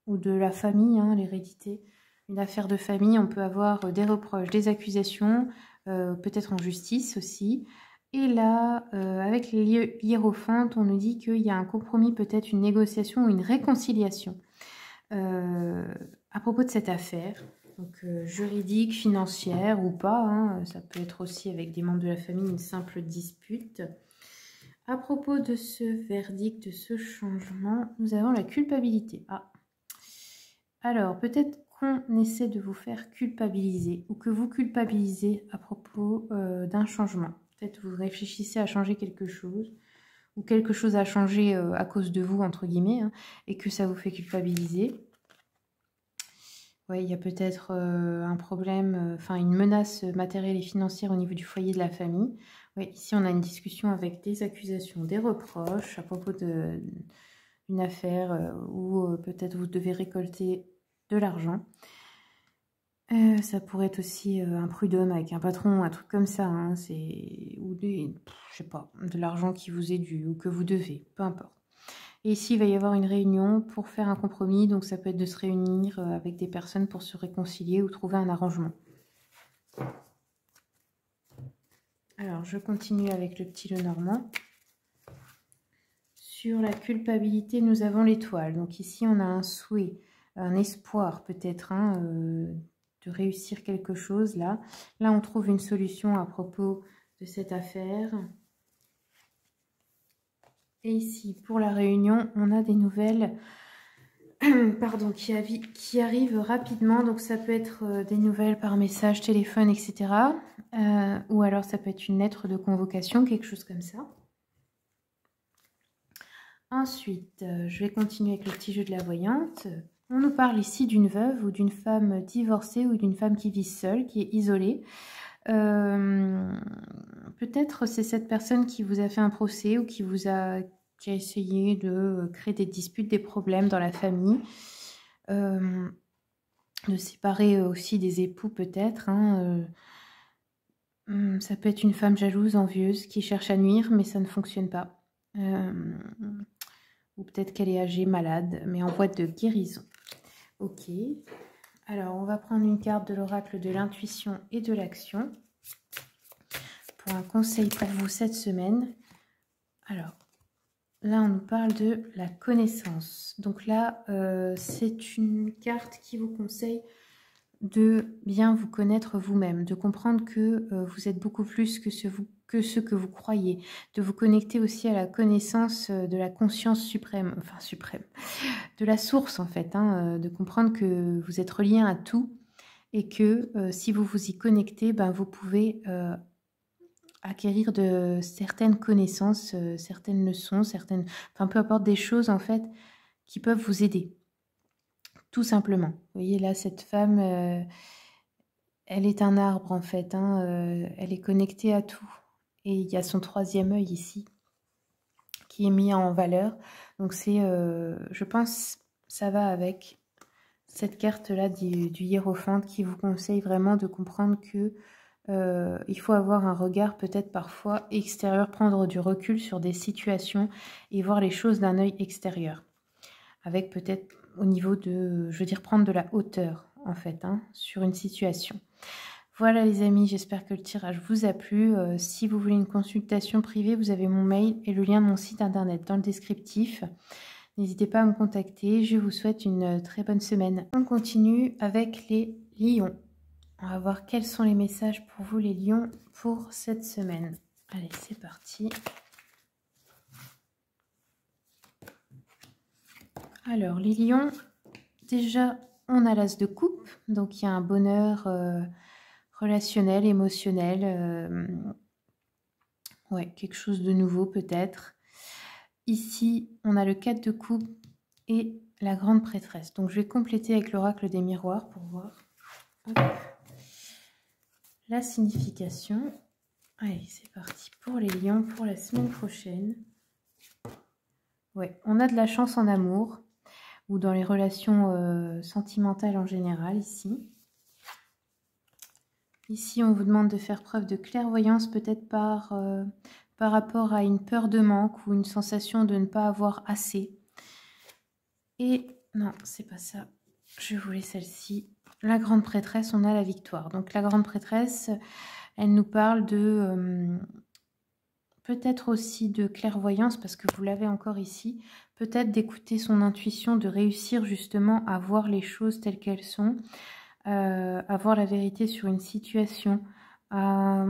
ou de la famille, hein, l'hérédité, une affaire de famille, on peut avoir des reproches, des accusations, peut-être en justice aussi. Et là, avec l'hiérophante, on nous dit qu'il y a un compromis, peut-être une négociation ou une réconciliation à propos de cette affaire. Donc, juridique, financière ou pas. Hein, ça peut être aussi avec des membres de la famille une simple dispute. À propos de ce verdict, de ce changement, nous avons la culpabilité. Ah. Alors, peut-être qu'on essaie de vous faire culpabiliser ou que vous culpabilisez à propos d'un changement. Peut-être vous réfléchissez à changer quelque chose ou quelque chose a changé à cause de vous, entre guillemets, hein, et que ça vous fait culpabiliser. Ouais, il y a peut-être un problème, enfin une menace matérielle et financière au niveau du foyer de la famille. Ouais, ici on a une discussion avec des accusations, des reproches à propos d'une affaire où peut-être vous devez récolter de l'argent. Ça pourrait être aussi un prud'homme avec un patron, un truc comme ça, hein, ou je sais pas, de l'argent qui vous est dû ou que vous devez, peu importe. Et ici, il va y avoir une réunion pour faire un compromis, donc ça peut être de se réunir avec des personnes pour se réconcilier ou trouver un arrangement. Alors, je continue avec le petit Lenormand. Sur la culpabilité, nous avons l'étoile. Donc ici, on a un souhait, un espoir peut-être, hein, de réussir quelque chose là. Là, on trouve une solution à propos de cette affaire. Et ici, pour la réunion, on a des nouvelles pardon, qui arrivent rapidement. Donc, ça peut être des nouvelles par message, téléphone, etc. Ou alors, ça peut être une lettre de convocation, quelque chose comme ça. Ensuite, je vais continuer avec le petit jeu de la voyante. On nous parle ici d'une veuve ou d'une femme divorcée ou d'une femme qui vit seule, qui est isolée. Peut-être c'est cette personne qui vous a fait un procès ou qui a essayé de créer des disputes, des problèmes dans la famille. De séparer aussi des époux peut-être. Hein, ça peut être une femme jalouse, envieuse, qui cherche à nuire, mais ça ne fonctionne pas. Ou peut-être qu'elle est âgée, malade, mais en voie de guérison. Ok. Alors, on va prendre une carte de l'oracle de l'intuition et de l'action pour un conseil pour vous cette semaine. Alors, là, on nous parle de la connaissance. Donc là, c'est une carte qui vous conseille de bien vous connaître vous-même, de comprendre que vous êtes beaucoup plus que ce que vous croyez, de vous connecter aussi à la connaissance de la conscience suprême, enfin suprême, de la source en fait, hein, de comprendre que vous êtes relié à tout et que si vous vous y connectez, ben, vous pouvez acquérir de certaines connaissances, certaines leçons, enfin peu importe des choses en fait qui peuvent vous aider. Tout simplement. Vous voyez là, cette femme, elle est un arbre en fait. Hein, elle est connectée à tout. Et il y a son troisième œil ici qui est mis en valeur. Donc c'est, je pense, ça va avec cette carte-là du hiérophante qui vous conseille vraiment de comprendre que il faut avoir un regard peut-être parfois extérieur, prendre du recul sur des situations et voir les choses d'un œil extérieur. Avec peut-être au niveau de, je veux dire, prendre de la hauteur, en fait, hein, sur une situation. Voilà les amis, j'espère que le tirage vous a plu. Si vous voulez une consultation privée, vous avez mon mail et le lien de mon site internet dans le descriptif. N'hésitez pas à me contacter. Je vous souhaite une très bonne semaine. On continue avec les lions. On va voir quels sont les messages pour vous les lions pour cette semaine. Allez, c'est parti. Alors, les lions, déjà, on a l'as de coupe, donc il y a un bonheur relationnel, émotionnel, ouais, quelque chose de nouveau peut-être. Ici, on a le 4 de coupe et la grande prêtresse. Donc, je vais compléter avec l'oracle des miroirs pour voir. Hop. La signification. Allez, c'est parti pour les lions pour la semaine prochaine. Ouais, on a de la chance en amour ou dans les relations sentimentales en général ici. Ici, on vous demande de faire preuve de clairvoyance peut-être par rapport à une peur de manque ou une sensation de ne pas avoir assez. Et non, c'est pas ça. Je voulais celle-ci. La grande prêtresse, on a la victoire. Donc la grande prêtresse, elle nous parle de peut-être aussi de clairvoyance parce que vous l'avez encore ici. Peut-être d'écouter son intuition, de réussir justement à voir les choses telles qu'elles sont. Avoir la vérité sur une situation, à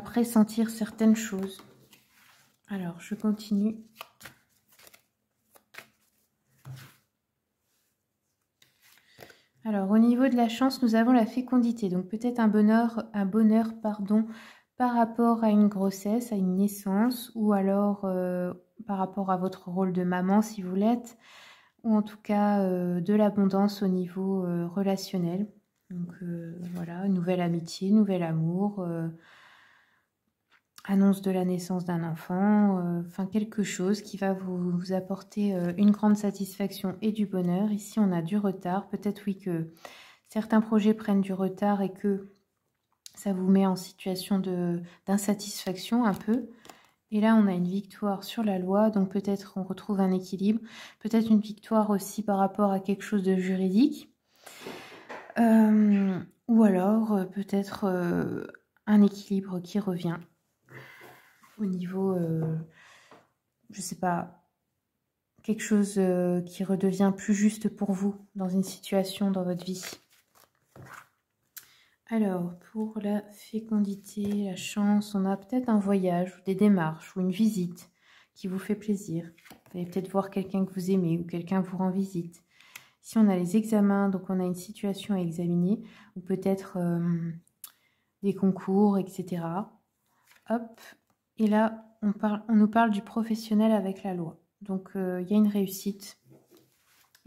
pressentir certaines choses. Alors, je continue. Alors, au niveau de la chance, nous avons la fécondité. Donc, peut-être un bonheur, par rapport à une grossesse, à une naissance, ou alors par rapport à votre rôle de maman si vous l'êtes, ou en tout cas de l'abondance au niveau relationnel. Donc voilà, nouvelle amitié, nouvel amour, annonce de la naissance d'un enfant, enfin quelque chose qui va vous apporter une grande satisfaction et du bonheur. Ici on a du retard, peut-être oui que certains projets prennent du retard et que ça vous met en situation d'insatisfaction un peu. Et là, on a une victoire sur la loi, donc peut-être on retrouve un équilibre. Peut-être une victoire aussi par rapport à quelque chose de juridique. Ou alors peut-être un équilibre qui revient au niveau, je sais pas, quelque chose qui redevient plus juste pour vous dans une situation dans votre vie. Alors, pour la fécondité, la chance, on a peut-être un voyage, ou des démarches, ou une visite qui vous fait plaisir. Vous allez peut-être voir quelqu'un que vous aimez, ou quelqu'un vous rend visite. Ici, on a les examens, donc on a une situation à examiner, ou peut-être des concours, etc. Hop, et là, on nous parle du professionnel avec la loi. Donc, il y a une réussite,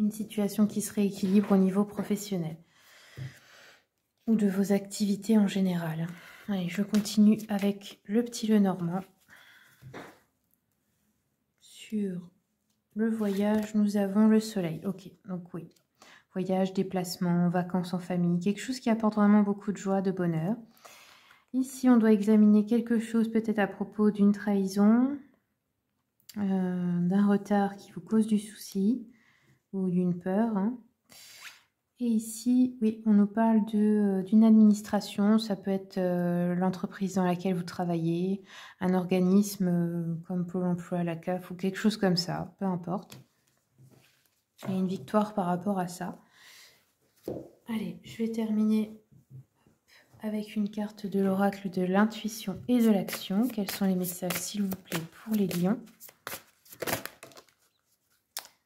une situation qui se rééquilibre au niveau professionnel. Ou de vos activités en général. Allez, je continue avec le petit Lenormand. Sur le voyage, nous avons le soleil. Ok, donc oui. Voyage, déplacement, vacances en famille, quelque chose qui apporte vraiment beaucoup de joie, de bonheur. Ici, on doit examiner quelque chose peut-être à propos d'une trahison, d'un retard qui vous cause du souci ou d'une peur. Hein. Et ici, oui, on nous parle d'une administration, ça peut être l'entreprise dans laquelle vous travaillez, un organisme comme Pôle emploi, la CAF ou quelque chose comme ça, peu importe. Il y a une victoire par rapport à ça. Allez, je vais terminer avec une carte de l'oracle de l'intuition et de l'action. Quels sont les messages, s'il vous plaît, pour les lions?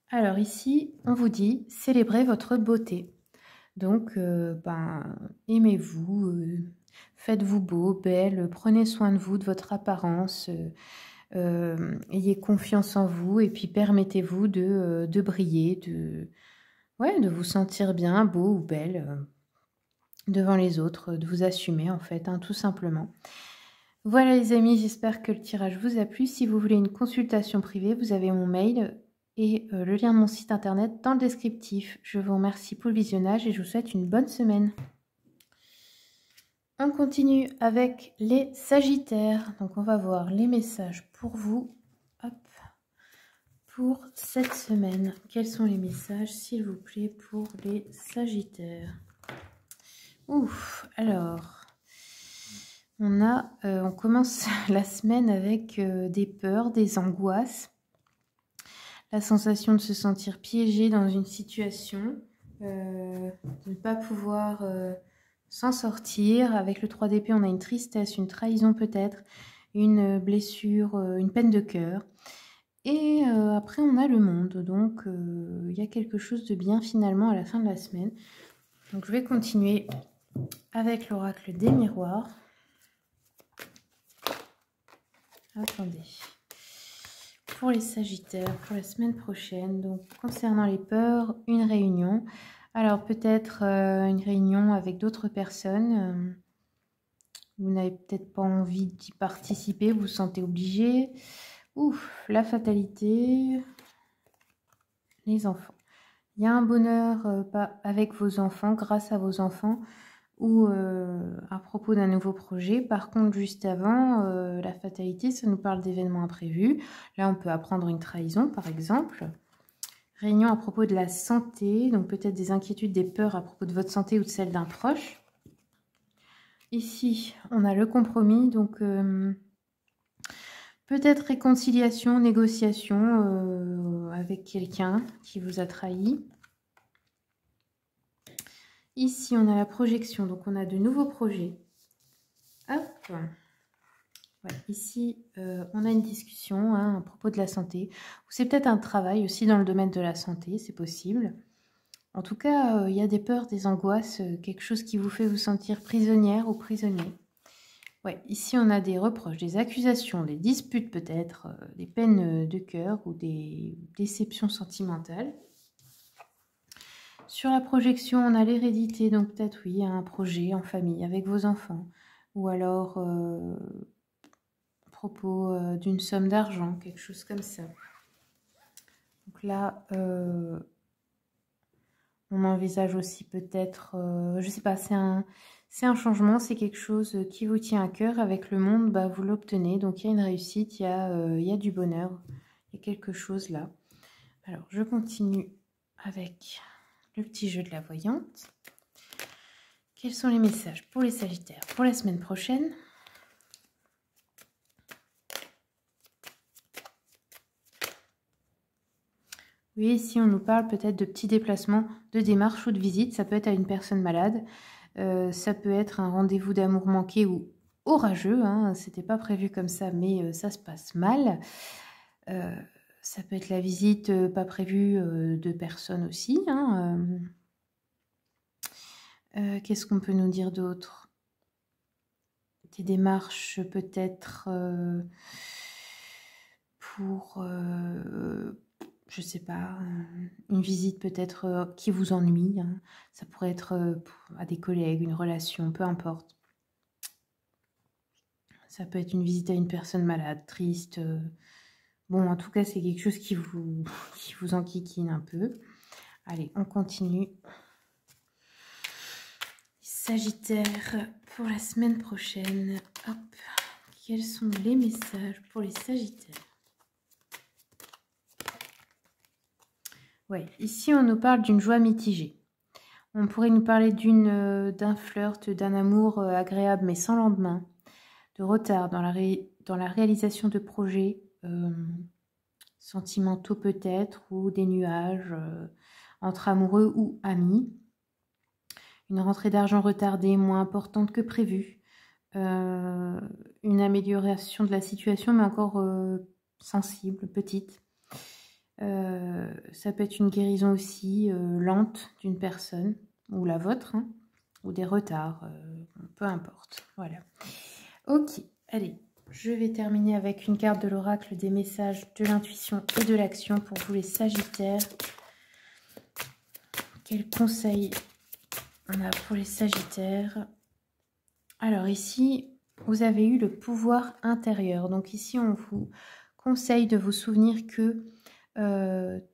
Alors ici, on vous dit, célébrez votre beauté. Donc, aimez-vous, faites-vous beau, belle, prenez soin de vous, de votre apparence, ayez confiance en vous et puis permettez-vous de briller, de vous sentir bien, beau ou belle devant les autres, de vous assumer en fait, hein, tout simplement. Voilà les amis, j'espère que le tirage vous a plu. Si vous voulez une consultation privée, vous avez mon mail et le lien de mon site internet dans le descriptif. Je vous remercie pour le visionnage et je vous souhaite une bonne semaine. On continue avec les Sagittaires. Donc on va voir les messages pour vous. Hop. Pour cette semaine. Quels sont les messages, s'il vous plaît, pour les Sagittaires? Ouf, alors... On commence la semaine avec des peurs, des angoisses, la sensation de se sentir piégé dans une situation, de ne pas pouvoir s'en sortir. Avec le 3 d'épée, on a une tristesse, une trahison peut-être, une blessure, une peine de cœur. Et après, on a le monde. Donc, il y a quelque chose de bien finalement à la fin de la semaine. Donc, je vais continuer avec l'oracle des miroirs. Attendez. Pour les Sagittaires, pour la semaine prochaine, donc concernant les peurs, une réunion. Alors peut-être une réunion avec d'autres personnes. Vous n'avez peut-être pas envie d'y participer, vous vous sentez obligé. Ouf, la fatalité. Les enfants. Il y a un bonheur avec vos enfants, grâce à vos enfants. Ou à propos d'un nouveau projet. Par contre, juste avant, la fatalité, ça nous parle d'événements imprévus. Là, on peut apprendre une trahison, par exemple. Réunion à propos de la santé, donc peut-être des inquiétudes, des peurs à propos de votre santé ou de celle d'un proche. Ici, on a le compromis, donc peut-être réconciliation, négociation avec quelqu'un qui vous a trahi. Ici, on a la projection, donc on a de nouveaux projets. Hop. Ouais, ici, on a une discussion à propos de la santé. Ou c'est peut-être un travail aussi dans le domaine de la santé, c'est possible. En tout cas, il y a des peurs, des angoisses, quelque chose qui vous fait vous sentir prisonnière ou prisonnier. Ouais, ici on a des reproches, des accusations, des disputes peut-être, des peines de cœur ou des déceptions sentimentales. Sur la projection, on a l'hérédité, donc peut-être oui, un projet en famille avec vos enfants. Ou alors à propos d'une somme d'argent, quelque chose comme ça. Donc là, on envisage aussi peut-être, je sais pas, c'est un changement, c'est quelque chose qui vous tient à cœur. Avec le monde, bah, vous l'obtenez. Donc il y a une réussite, il y a du bonheur, il y a quelque chose là. Alors je continue avec le petit jeu de la voyante. Quels sont les messages pour les Sagittaires pour la semaine prochaine? Oui, ici on nous parle peut-être de petits déplacements, de démarches ou de visites. Ça peut être à une personne malade. Ça peut être un rendez-vous d'amour manqué ou orageux. Hein. C'était pas prévu comme ça, mais ça se passe mal. Ça peut être la visite pas prévue de personnes aussi. Hein. Qu'est-ce qu'on peut nous dire d'autre? Des démarches peut-être pour... je sais pas, une visite peut-être qui vous ennuie. Hein. Ça pourrait être à des collègues, une relation, peu importe. Ça peut être une visite à une personne malade, triste. Bon, en tout cas, c'est quelque chose qui vous enquiquine un peu. Allez, on continue. Sagittaire pour la semaine prochaine. Hop, quels sont les messages pour les Sagittaires? Ouais, ici on nous parle d'une joie mitigée. On pourrait nous parler d'un flirt, d'un amour agréable mais sans lendemain, de retard dans la réalisation de projets sentimentaux peut-être, ou des nuages entre amoureux ou amis. Une rentrée d'argent retardée, moins importante que prévu. Une amélioration de la situation mais encore sensible, petite. Ça peut être une guérison aussi lente d'une personne, ou la vôtre, hein, ou des retards, peu importe. Voilà. Ok, allez, je vais terminer avec une carte de l'oracle des messages de l'intuition et de l'action pour vous les Sagittaires. Quels conseils on a pour les Sagittaires? Alors ici, vous avez eu le pouvoir intérieur. Donc ici, on vous conseille de vous souvenir que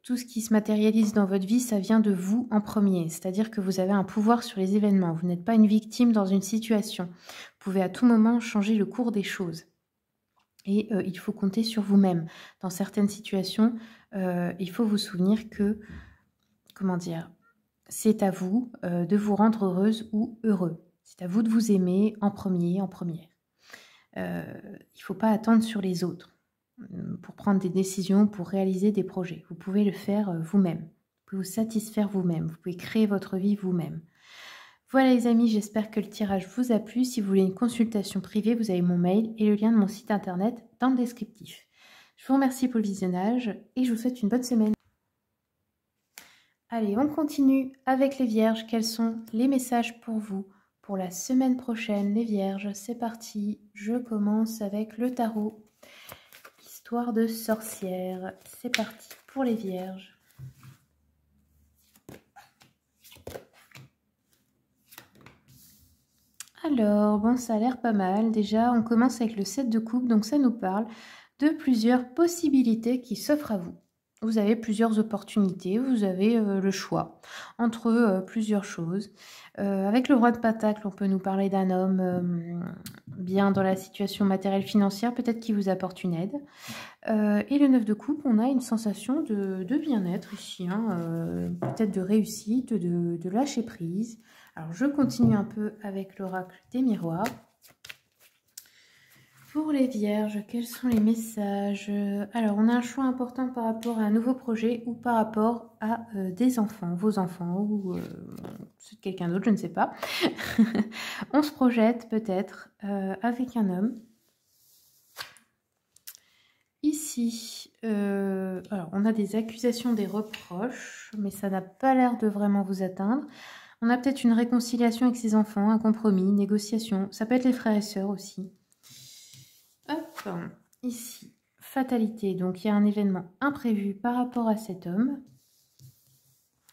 tout ce qui se matérialise dans votre vie, ça vient de vous en premier. C'est-à-dire que vous avez un pouvoir sur les événements. Vous n'êtes pas une victime dans une situation. Vous pouvez à tout moment changer le cours des choses. Et il faut compter sur vous-même. Dans certaines situations, il faut vous souvenir que, comment dire, c'est à vous de vous rendre heureuse ou heureux. C'est à vous de vous aimer en premier, en première. Il ne faut pas attendre sur les autres pour prendre des décisions, pour réaliser des projets. Vous pouvez le faire vous-même. Vous pouvez vous satisfaire vous-même. Vous pouvez créer votre vie vous-même. Voilà les amis, j'espère que le tirage vous a plu. Si vous voulez une consultation privée, vous avez mon mail et le lien de mon site internet dans le descriptif. Je vous remercie pour le visionnage et je vous souhaite une bonne semaine. Allez, on continue avec les Vierges. Quels sont les messages pour vous pour la semaine prochaine, les Vierges? C'est parti. Je commence avec le tarot. Histoire de sorcière. C'est parti pour les Vierges. Alors, bon, ça a l'air pas mal. Déjà, on commence avec le 7 de coupe. Donc, ça nous parle de plusieurs possibilités qui s'offrent à vous. Vous avez plusieurs opportunités. Vous avez le choix entre plusieurs choses. Avec le roi de Pentacle, on peut nous parler d'un homme bien dans la situation matérielle financière, peut-être qui vous apporte une aide. Et le 9 de coupe, on a une sensation de bien-être ici, hein, peut-être de réussite, de lâcher prise. Alors, je continue un peu avec l'oracle des miroirs. Pour les Vierges, quels sont les messages? Alors, on a un choix important par rapport à un nouveau projet ou par rapport à des enfants, vos enfants ou ceux de quelqu'un d'autre, je ne sais pas. On se projette peut-être avec un homme. Ici, alors on a des accusations, des reproches, mais ça n'a pas l'air de vraiment vous atteindre. On a peut-être une réconciliation avec ses enfants, un compromis, une négociation. Ça peut être les frères et sœurs aussi. ici, fatalité. Donc, il y a un événement imprévu par rapport à cet homme.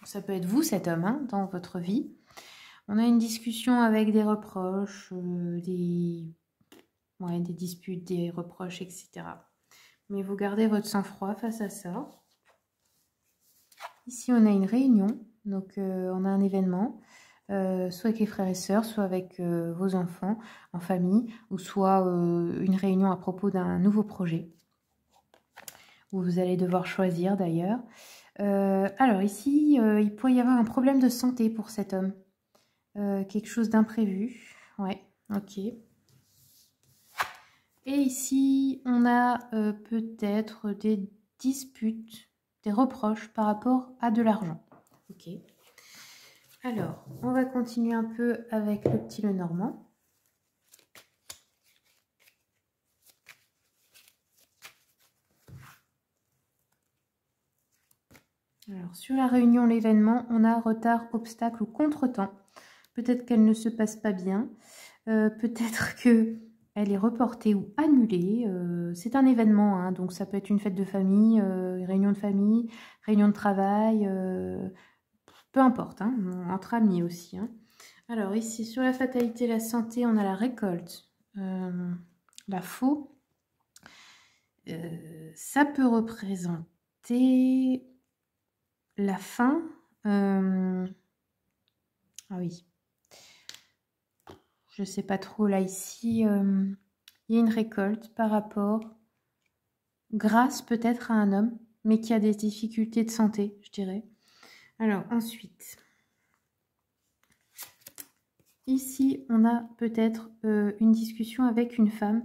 Ça peut être vous, cet homme, hein, dans votre vie. On a une discussion avec des reproches, des disputes, des reproches, etc. Mais vous gardez votre sang-froid face à ça. Ici, on a une réunion. Donc, on a un événement. Soit avec les frères et sœurs, soit avec vos enfants en famille, ou soit une réunion à propos d'un nouveau projet, où vous allez devoir choisir d'ailleurs. Alors ici, il pourrait y avoir un problème de santé pour cet homme. Quelque chose d'imprévu. Ouais, ok. Et ici, on a peut-être des disputes, des reproches par rapport à de l'argent. Ok. Alors, on va continuer un peu avec le petit Lenormand. Alors, sur la réunion, l'événement, on a retard, obstacle ou contretemps. Peut-être qu'elle ne se passe pas bien. Peut-être qu'elle est reportée ou annulée. C'est un événement, hein, donc ça peut être une fête de famille, réunion de famille, réunion de travail, peu importe, hein, entre amis aussi. Hein. Alors ici, sur la fatalité, la santé, on a la récolte, la faux. Ça peut représenter la fin. Ah oui. Je ne sais pas trop. Là, ici, il y a une récolte par rapport, grâce peut-être à un homme, mais qui a des difficultés de santé, je dirais. Alors, ensuite, ici, on a peut-être une discussion avec une femme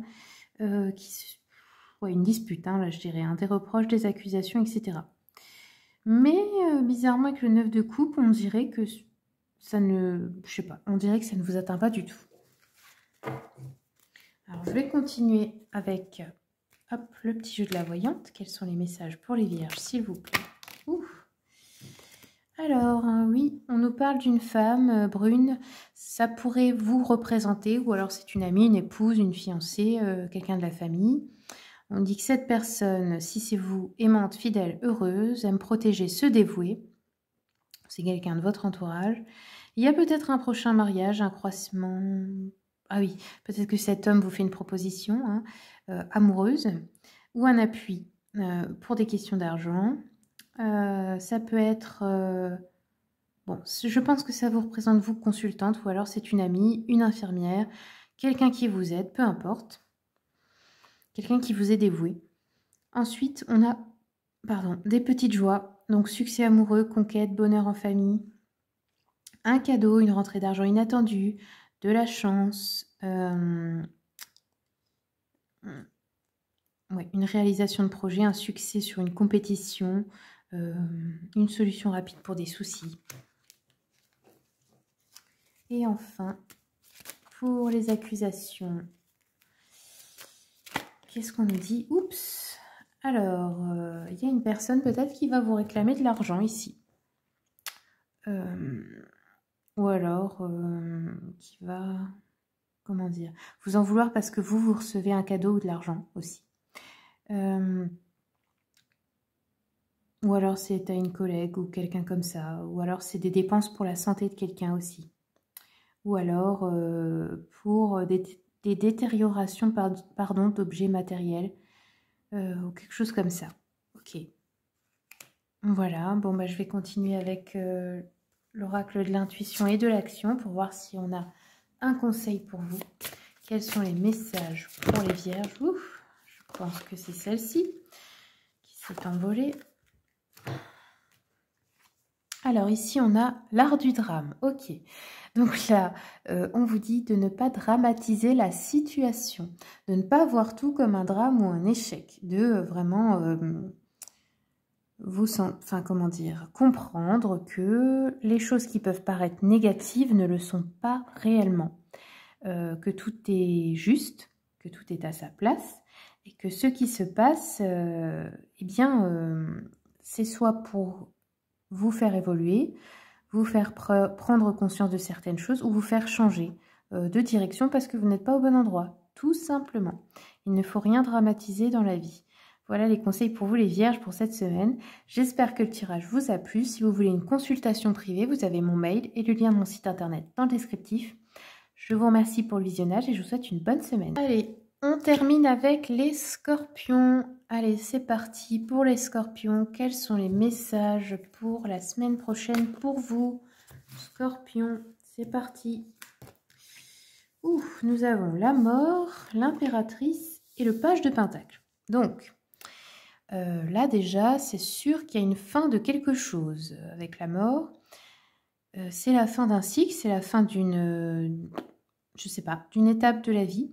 une dispute, hein, là, je dirais, hein, des reproches, des accusations, etc. Mais bizarrement, avec le 9 de coupe, on dirait que ça ne... Je sais pas, on dirait que ça ne vous atteint pas du tout. Alors, je vais continuer avec hop, le petit jeu de la voyante. Quels sont les messages pour les vierges, s'il vous plaît? Ouf. Alors, oui, on nous parle d'une femme brune. Ça pourrait vous représenter, ou alors c'est une amie, une épouse, une fiancée, quelqu'un de la famille. On dit que cette personne, si c'est vous, aimante, fidèle, heureuse, aime protéger, se dévouer. C'est quelqu'un de votre entourage. Il y a peut-être un prochain mariage, un croisement. Ah oui, peut-être que cet homme vous fait une proposition hein, amoureuse ou un appui pour des questions d'argent. Ça peut être... bon, je pense que ça vous représente vous, consultante, ou alors c'est une amie, une infirmière, quelqu'un qui vous aide, peu importe. Quelqu'un qui vous est dévoué. Ensuite, on a des petites joies. Donc, succès amoureux, conquête, bonheur en famille. Un cadeau, une rentrée d'argent inattendue, de la chance. Une réalisation de projet, un succès sur une compétition. Une solution rapide pour des soucis. Et enfin, pour les accusations... Qu'est-ce qu'on nous dit? Oups. Alors, il y a une personne peut-être qui va vous réclamer de l'argent ici. Ou alors, qui va, comment dire, vous en vouloir parce que vous recevez un cadeau ou de l'argent aussi. Ou alors c'est à une collègue ou quelqu'un comme ça. Ou alors c'est des dépenses pour la santé de quelqu'un aussi. Ou alors pour des détériorations d'objets matériels ou quelque chose comme ça. Ok. Voilà, bon bah je vais continuer avec l'oracle de l'intuition et de l'action pour voir si on a un conseil pour vous. Quels sont les messages pour les vierges? Ouf, je pense que c'est celle-ci qui s'est envolée. Alors ici, on a l'art du drame. Ok. Donc là, on vous dit de ne pas dramatiser la situation, de ne pas voir tout comme un drame ou un échec, de vraiment comprendre que les choses qui peuvent paraître négatives ne le sont pas réellement, que tout est juste, que tout est à sa place et que ce qui se passe, c'est soit pour vous faire évoluer, vous faire prendre conscience de certaines choses ou vous faire changer de direction parce que vous n'êtes pas au bon endroit. tout simplement. Il ne faut rien dramatiser dans la vie. Voilà les conseils pour vous les vierges pour cette semaine. J'espère que le tirage vous a plu. Si vous voulez une consultation privée, vous avez mon mail et le lien de mon site internet dans le descriptif. Je vous remercie pour le visionnage et je vous souhaite une bonne semaine. Allez, on termine avec les scorpions. Allez, c'est parti pour les scorpions. Quels sont les messages pour la semaine prochaine pour vous, scorpions? C'est parti. Ouf, nous avons la mort, l'impératrice et le page de pentacle. Donc, là déjà, c'est sûr qu'il y a une fin de quelque chose avec la mort. C'est la fin d'un cycle, c'est la fin d'une, je sais pas, d'une étape de la vie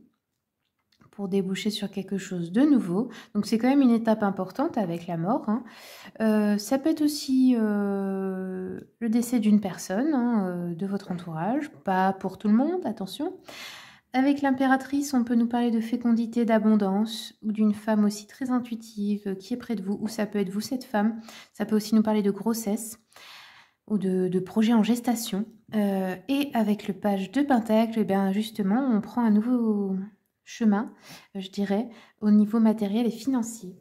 pour déboucher sur quelque chose de nouveau. Donc c'est quand même une étape importante avec la mort. Hein. Ça peut être aussi le décès d'une personne, hein, de votre entourage, pas pour tout le monde, attention. Avec l'impératrice, on peut nous parler de fécondité, d'abondance, ou d'une femme aussi très intuitive qui est près de vous, ou ça peut être vous cette femme. Ça peut aussi nous parler de grossesse ou de projets en gestation. Et avec le page de pentacle, eh bien justement, on prend un nouveau chemin, je dirais, au niveau matériel et financier.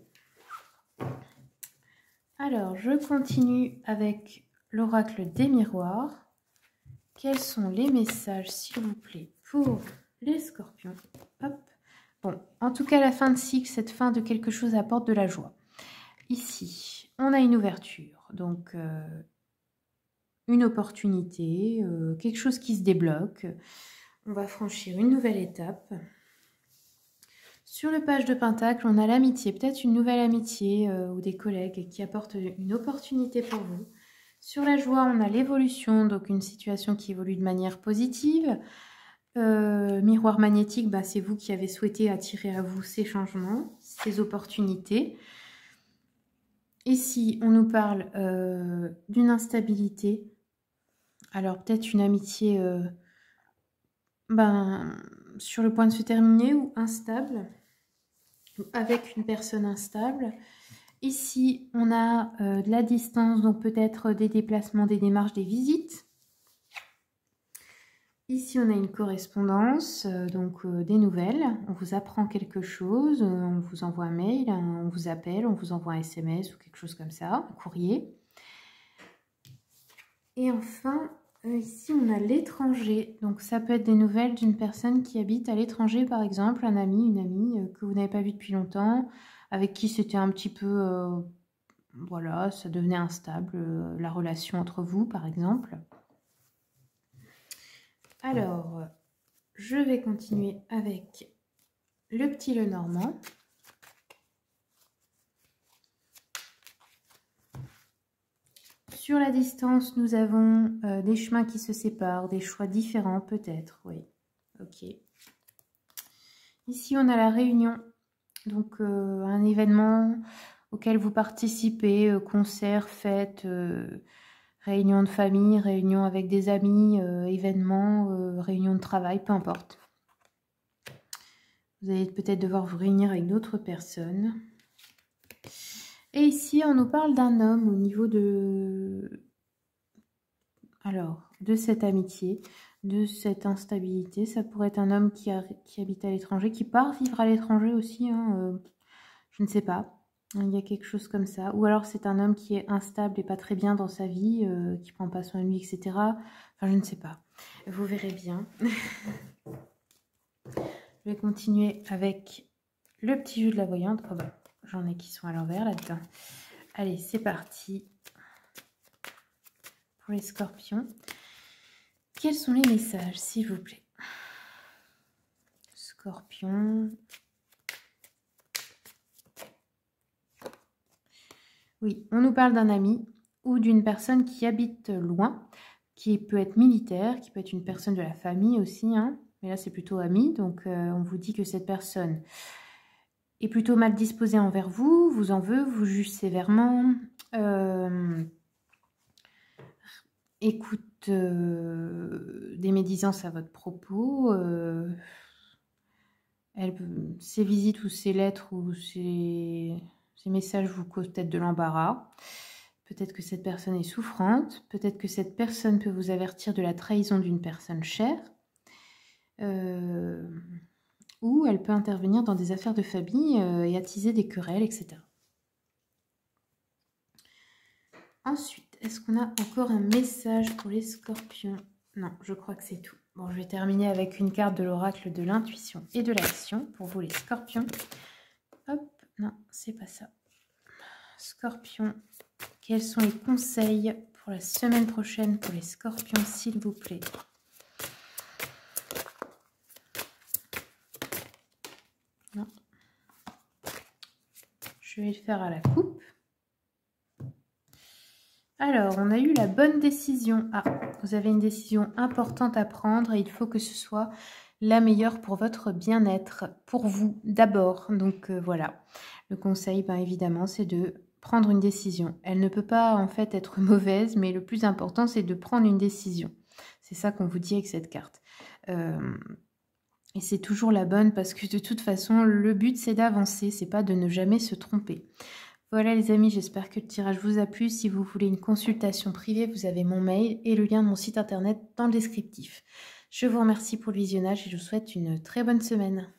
Alors, je continue avec l'oracle des miroirs. Quels sont les messages, s'il vous plaît, pour les scorpions? Hop. Bon, en tout cas, la fin de cycle, cette fin de quelque chose apporte de la joie. Ici, on a une ouverture, donc une opportunité, quelque chose qui se débloque. On va franchir une nouvelle étape. Sur le page de pentacle, on a l'amitié, peut-être une nouvelle amitié ou des collègues qui apportent une opportunité pour vous. Sur la joie, on a l'évolution, donc une situation qui évolue de manière positive. Miroir magnétique, bah, c'est vous qui avez souhaité attirer à vous ces changements, ces opportunités. Ici, on nous parle d'une instabilité. Alors, peut-être une amitié sur le point de se terminer ou instable, avec une personne instable. Ici, on a de la distance, donc peut-être des déplacements, des démarches, des visites. Ici, on a une correspondance, donc des nouvelles. On vous apprend quelque chose, on vous envoie un mail, on vous appelle, on vous envoie un SMS ou quelque chose comme ça, un courrier. Et enfin, ici, on a l'étranger. Donc, ça peut être des nouvelles d'une personne qui habite à l'étranger, par exemple, un ami, une amie que vous n'avez pas vu depuis longtemps, avec qui c'était un petit peu, voilà, ça devenait instable, la relation entre vous, par exemple. Alors, je vais continuer avec le petit Lenormand. Sur la distance, nous avons des chemins qui se séparent, des choix différents peut-être, oui. Ok. Ici, on a la réunion, donc un événement auquel vous participez, concert, fête, réunion de famille, réunion avec des amis, événement, réunion de travail, peu importe. Vous allez peut-être devoir vous réunir avec d'autres personnes. Et ici, on nous parle d'un homme au niveau de... Alors, de cette amitié, de cette instabilité. Ça pourrait être un homme qui habite à l'étranger, qui part vivre à l'étranger aussi, hein, je ne sais pas. Il y a quelque chose comme ça. Ou alors c'est un homme qui est instable et pas très bien dans sa vie, qui prend pas soin de lui, etc. Enfin, je ne sais pas. Vous verrez bien. Je vais continuer avec le petit jeu de la voyante. Oh bah, j'en ai qui sont à l'envers là-dedans. Allez, c'est parti. Pour les scorpions. Quels sont les messages, s'il vous plaît? Scorpion. Oui, on nous parle d'un ami ou d'une personne qui habite loin, qui peut être militaire, qui peut être une personne de la famille aussi, hein, mais là c'est plutôt ami, donc on vous dit que cette personne est plutôt mal disposée envers vous, vous en veut, vous juge sévèrement, écoute des médisances à votre propos, ses visites ou ses lettres ou ses messages vous causent peut-être de l'embarras. Peut-être que cette personne est souffrante. Peut-être que cette personne peut vous avertir de la trahison d'une personne chère. ou elle peut intervenir dans des affaires de famille et attiser des querelles, etc. Ensuite, est-ce qu'on a encore un message pour les scorpions? Non, je crois que c'est tout. Bon, je vais terminer avec une carte de l'oracle de l'intuition et de l'action pour vous les scorpions. Hop, non, c'est pas ça. Scorpions, quels sont les conseils pour la semaine prochaine pour les scorpions, s'il vous plaît? Non. Je vais le faire à la coupe. Alors, on a eu la bonne décision. Ah, vous avez une décision importante à prendre et il faut que ce soit la meilleure pour votre bien-être, pour vous d'abord. Donc voilà, le conseil, ben, évidemment, c'est de prendre une décision. Elle ne peut pas en fait être mauvaise, mais le plus important, c'est de prendre une décision. C'est ça qu'on vous dit avec cette carte. Et c'est toujours la bonne parce que de toute façon, le but, c'est d'avancer, c'est pas de ne jamais se tromper. Voilà les amis, j'espère que le tirage vous a plu. Si vous voulez une consultation privée, vous avez mon mail et le lien de mon site internet dans le descriptif. Je vous remercie pour le visionnage et je vous souhaite une très bonne semaine.